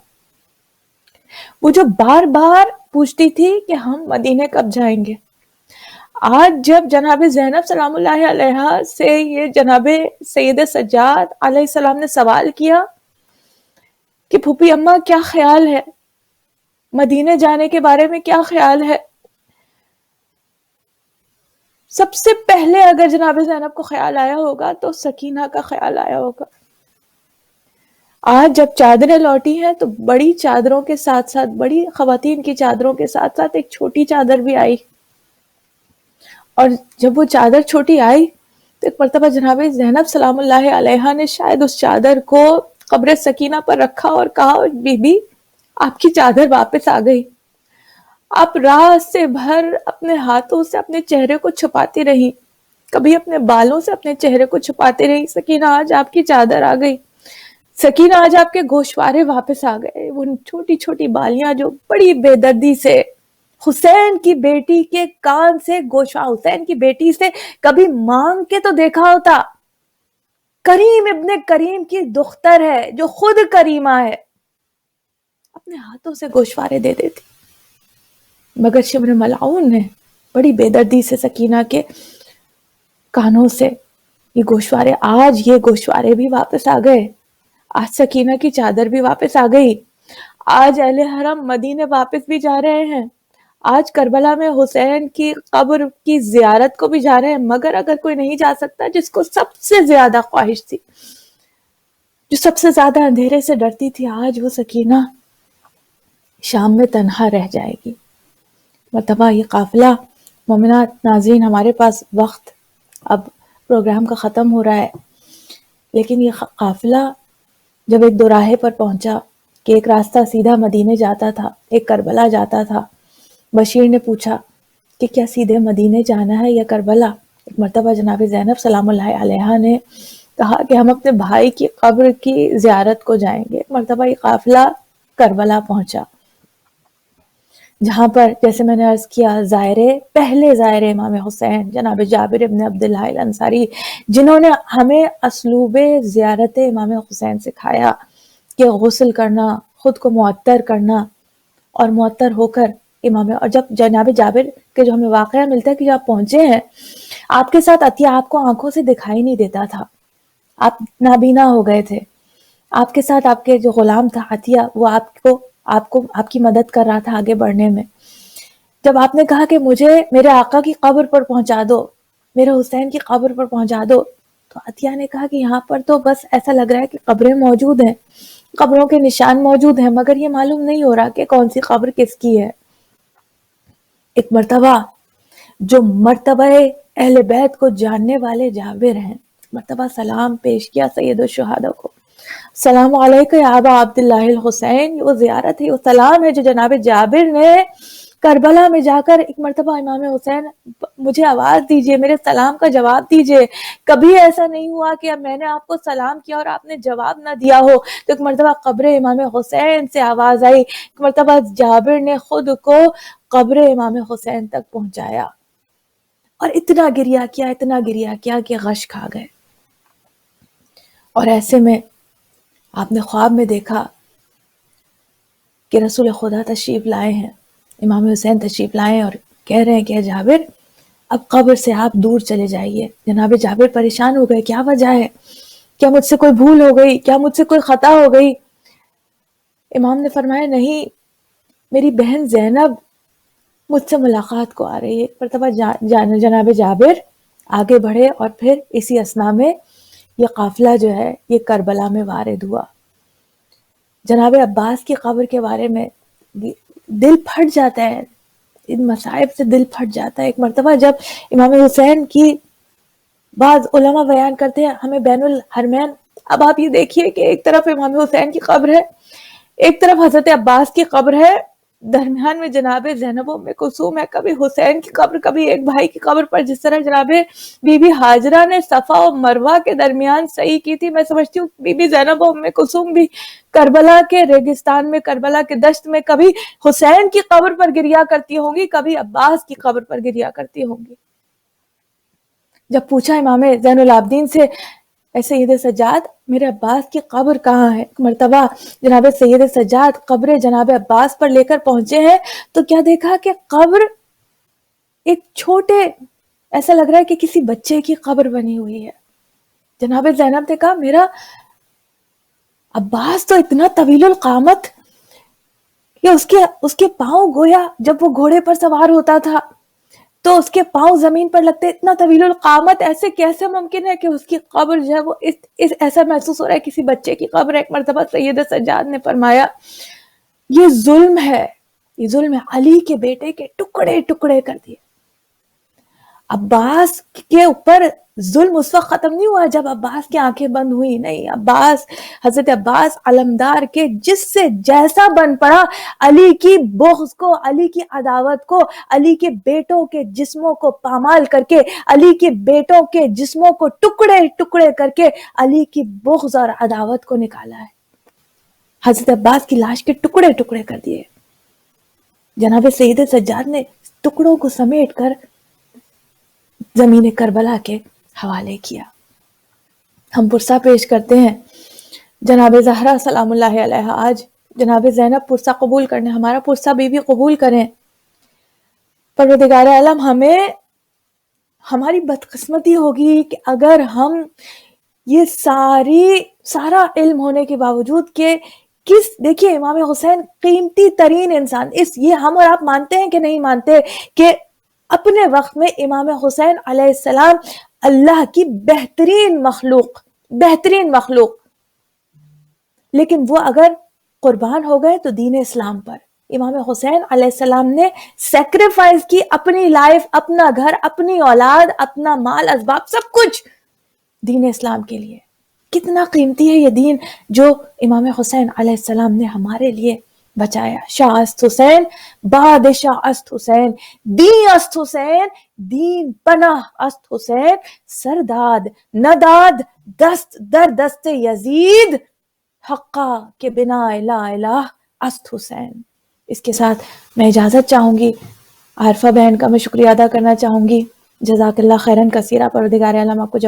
وہ جو بار بار پوچھتی تھی کہ ہم مدینے کب جائیں گے. آج جب جناب زینب سلام اللہ علیہ سے یہ جناب سید سجاد علیہ السلام نے سوال کیا کہ پھوپھی اماں کیا خیال ہے, مدینے جانے کے بارے میں کیا خیال ہے, سب سے پہلے اگر جناب زینب کو خیال آیا ہوگا تو سکینہ کا خیال آیا ہوگا. آج جب چادریں لوٹی ہیں تو بڑی چادروں کے ساتھ ساتھ, بڑی خواتین کی چادروں کے ساتھ ساتھ ایک چھوٹی چادر بھی آئی. اور جب وہ چادر چھوٹی آئی تو ایک مرتبہ جناب زینب سلام اللہ علیہ نے شاید اس چادر کو قبر سکینہ پر رکھا اور کہا, بی بی آپ کی چادر واپس آ گئی. آپ رات سے بھر اپنے ہاتھوں سے اپنے چہرے کو چھپاتی رہی, کبھی اپنے بالوں سے اپنے چہرے کو چھپاتی رہی. سکینہ آج آپ کی چادر آ گئی, سکینہ آج آپ کے گوشوارے واپس آ گئے. وہ چھوٹی چھوٹی بالیاں جو بڑی بے دردی سے حسین کی بیٹی کے کان سے گوشوار, حسین کی بیٹی سے کبھی مانگ کے تو دیکھا ہوتا, کریم ابن کریم کی دختر ہے جو خود کریمہ ہے, اپنے ہاتھوں سے گوشوارے دے دیتی. مگر شبر ملعون نے بڑی بے دردی سے سکینہ کے کانوں سے یہ گوشوارے, آج یہ گوشوارے بھی واپس آ گئے. آج سکینہ کی چادر بھی واپس آ گئی. آج اہل حرم مدینے واپس بھی جا رہے ہیں. آج کربلا میں حسین کی قبر کی زیارت کو بھی جا رہے ہیں. مگر اگر کوئی نہیں جا سکتا, جس کو سب سے زیادہ خواہش تھی, جو سب سے زیادہ اندھیرے سے ڈرتی تھی, آج وہ سکینہ شام میں تنہا رہ جائے گی. مرتبہ یہ قافلہ، مومنات ناظرین، ہمارے پاس وقت اب پروگرام کا ختم ہو رہا ہے، لیکن یہ قافلہ جب ایک دوراہے پر پہنچا کہ ایک راستہ سیدھا مدینے جاتا تھا، ایک کربلا جاتا تھا. بشیر نے پوچھا کہ کیا سیدھے مدینے جانا ہے یا کربلا؟ ایک مرتبہ جناب زینب سلام اللہ علیہا نے کہا کہ ہم اپنے بھائی کی قبر کی زیارت کو جائیں گے. ایک مرتبہ یہ قافلہ کربلا پہنچا، جہاں پر جیسے میں نے عرض کیا پہلے زائر امام حسین جناب جابر ابن عبداللہ الانصاری، جنہوں نے ہمیں اسلوب زیارت امام حسین سکھایا کہ غسل کرنا، خود کو معطر کرنا اور معطر ہو کر اور جب جناب جابر کے جو ہمیں واقعہ ملتا ہے کہ جب آپ پہنچے ہیں، آپ کے ساتھ عطیہ آپ کو آنکھوں سے دکھائی نہیں دیتا تھا، آپ نابینا ہو گئے تھے. آپ کے ساتھ آپ کے جو غلام تھا عطیہ، وہ آپ کی مدد کر رہا تھا آگے بڑھنے میں. جب آپ نے کہا کہ مجھے میرے آقا کی قبر پر پہنچا دو، میرے حسین کی قبر پر پہنچا دو، تو عطیہ نے کہا کہ یہاں پر تو بس ایسا لگ رہا ہے کہ قبریں موجود ہیں، قبروں کے نشان موجود ہیں، مگر یہ معلوم نہیں ہو رہا کہ کون سی قبر کس کی ہے. ایک مرتبہ جو مرتبہ اہل بیت کو جاننے والے جابر ہیں، مرتبہ سلام پیش کیا سید الشہداء کو. السلام علیکم یا ابا عبداللہ الحسین. وہ زیارت ہے، وہ سلام ہے جو جناب جابر نے کربلا میں جا کر ایک مرتبہ امام حسین مجھے آواز دیجئے، میرے سلام کا جواب دیجئے. کبھی ایسا نہیں ہوا کہ اب میں نے آپ کو سلام کیا اور آپ نے جواب نہ دیا ہو. تو ایک مرتبہ قبر امام حسین سے آواز آئی، ایک مرتبہ جابر نے خود کو قبر امام حسین تک پہنچایا اور اتنا گریا کیا کہ غش کھا گئے. اور ایسے میں آپ نے خواب میں دیکھا کہ رسول خدا تشریف لائے ہیں، امام حسین تشریف لائے ہیں اور کہہ رہے ہیں کہ جابر اب قبر سے آپ دور چلے جائیے. جناب جابر پریشان ہو گئے، کیا وجہ ہے؟ کیا مجھ سے کوئی بھول ہو گئی؟ کیا مجھ سے کوئی خطا ہو گئی؟ امام نے فرمایا نہیں، میری بہن زینب مجھ سے ملاقات کو آ رہی ہے. مرتبہ جناب جابر آگے بڑھے اور پھر اسی اثناء میں یہ قافلہ جو ہے یہ کربلا میں وارد ہوا. جناب عباس کی قبر کے بارے میں دل پھٹ جاتا ہے، ان مصائب سے دل پھٹ جاتا ہے. ایک مرتبہ جب امام حسین کی بعض علماء بیان کرتے ہیں ہمیں بین الحرمین، اب آپ یہ دیکھیے کہ ایک طرف امام حسین کی قبر ہے، ایک طرف حضرت عباس کی قبر ہے، درمیان میں جناب زینب ام کلثوم ہے. کبھی حسین کی قبر، کبھی ایک بھائی کی قبر پر جس طرح جناب بی بی ہاجرہ نے صفا و مروہ کے درمیان صحیح کی تھی، میں سمجھتی ہوں بی بی زینب ام کلثوم بھی کربلا کے ریگستان میں، کربلا کے دشت میں کبھی حسین کی قبر پر گریا کرتی ہوں گی، کبھی عباس کی قبر پر گریا کرتی ہوں گی. جب پوچھا امام زین العابدین سے سید سجاد میرے عباس کی قبر کہاں ہے، مرتبہ جناب سید سجاد قبر جناب عباس پر لے کر پہنچے ہیں تو کیا دیکھا کہ قبر ایک چھوٹے، ایسا لگ رہا ہے کہ کسی بچے کی قبر بنی ہوئی ہے. جناب زینب نے کہا میرا عباس تو اتنا طویل القامت کہ اس کے پاؤں گویا جب وہ گھوڑے پر سوار ہوتا تھا تو اس کے پاؤں زمین پر لگتے، اتنا طویل القامت، ایسے کیسے ممکن ہے کہ اس کی قبر جو ہے وہ ایسا محسوس ہو رہا ہے کسی بچے کی قبر ہے. ایک مرتبہ سید سجاد نے فرمایا یہ ظلم ہے، یہ ظلم ہے. علی کے بیٹے کے ٹکڑے ٹکڑے کر دیے. عباس کے اوپر ظلم اس وقت ختم نہیں ہوا جب عباس کی آنکھیں بند ہوئی، نہیں، حضرت عباس علمدار کے جس سے جیسا بن پڑا، علی کی بغض کو، علی کی عداوت کو، علی کے بیٹوں کے جسموں کو پامال کر کے، علی کے بیٹوں کے جسموں کو ٹکڑے ٹکڑے کر کے علی کی بغض اور عداوت کو نکالا ہے. حضرت عباس کی لاش کے ٹکڑے ٹکڑے کر دیے. جناب سید سجاد نے ٹکڑوں کو سمیٹ کر زمین کربلا کے حوالے کیا. ہم پرسہ پیش کرتے ہیں جناب زہرا سلام اللہ علیہا. آج جناب زینب پرسہ قبول کرنے، ہمارا پرسہ بی بی قبول کریں. پروردگار عالم ہماری بدقسمتی ہوگی کہ اگر ہم یہ سارا علم ہونے کے باوجود کہ دیکھیے امام حسین قیمتی ترین انسان، یہ ہم اور آپ مانتے ہیں کہ نہیں مانتے کہ اپنے وقت میں امام حسین علیہ السلام اللہ کی بہترین مخلوق، لیکن وہ اگر قربان ہو گئے تو دین اسلام پر. امام حسین علیہ السلام نے سیکریفائز کی اپنی لائف، اپنا گھر، اپنی اولاد، اپنا مال، اسباب، سب کچھ دین اسلام کے لیے. کتنا قیمتی ہے یہ دین جو امام حسین علیہ السلام نے ہمارے لیے بچایا. شاہ است حسین، بادشاہ است حسین، دین است حسین، دین پناہ است حسین، سرداد نداد دست در دست یزید، حقا کے بنا لا الہ است حسین. اس کے ساتھ میں اجازت چاہوں گی. عارفہ بہن کا میں شکریہ ادا کرنا چاہوں گی. جزاک اللہ خیرن کثیرہ. پروردگار عالم آپ کو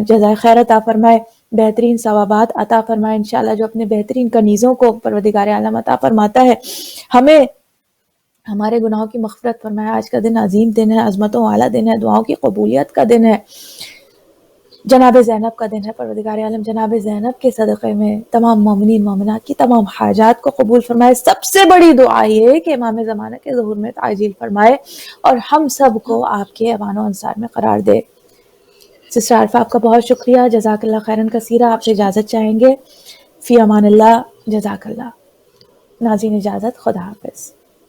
جزائے خیر عطا فرمائے، بہترین ثوابات عطا فرمائے انشاءاللہ. جو اپنے بہترین کنیزوں کو پروردگار عالم عطا فرماتا ہے، ہمیں ہمارے گناہوں کی مغفرت فرمائے. آج کا دن عظیم دن ہے، عظمتوں والا دن ہے، دعاؤں کی قبولیت کا دن ہے، جناب زینب کا دن ہے. پروردگار عالم جناب زینب کے صدقے میں تمام مومنین مومنات کی تمام حاجات کو قبول فرمائے. سب سے بڑی دعا یہ ہے کہ امام زمانہ کے ظہور میں تعجیل فرمائے اور ہم سب کو آپ کے ایوان و انصار میں قرار دے. سسٹر عارفہ آپ کا بہت شکریہ. جزاک اللہ خیرن کثیرہ. آپ سے اجازت چاہیں گے. فی امان اللہ. جزاک اللہ. ناظرین اجازت. خدا حافظ.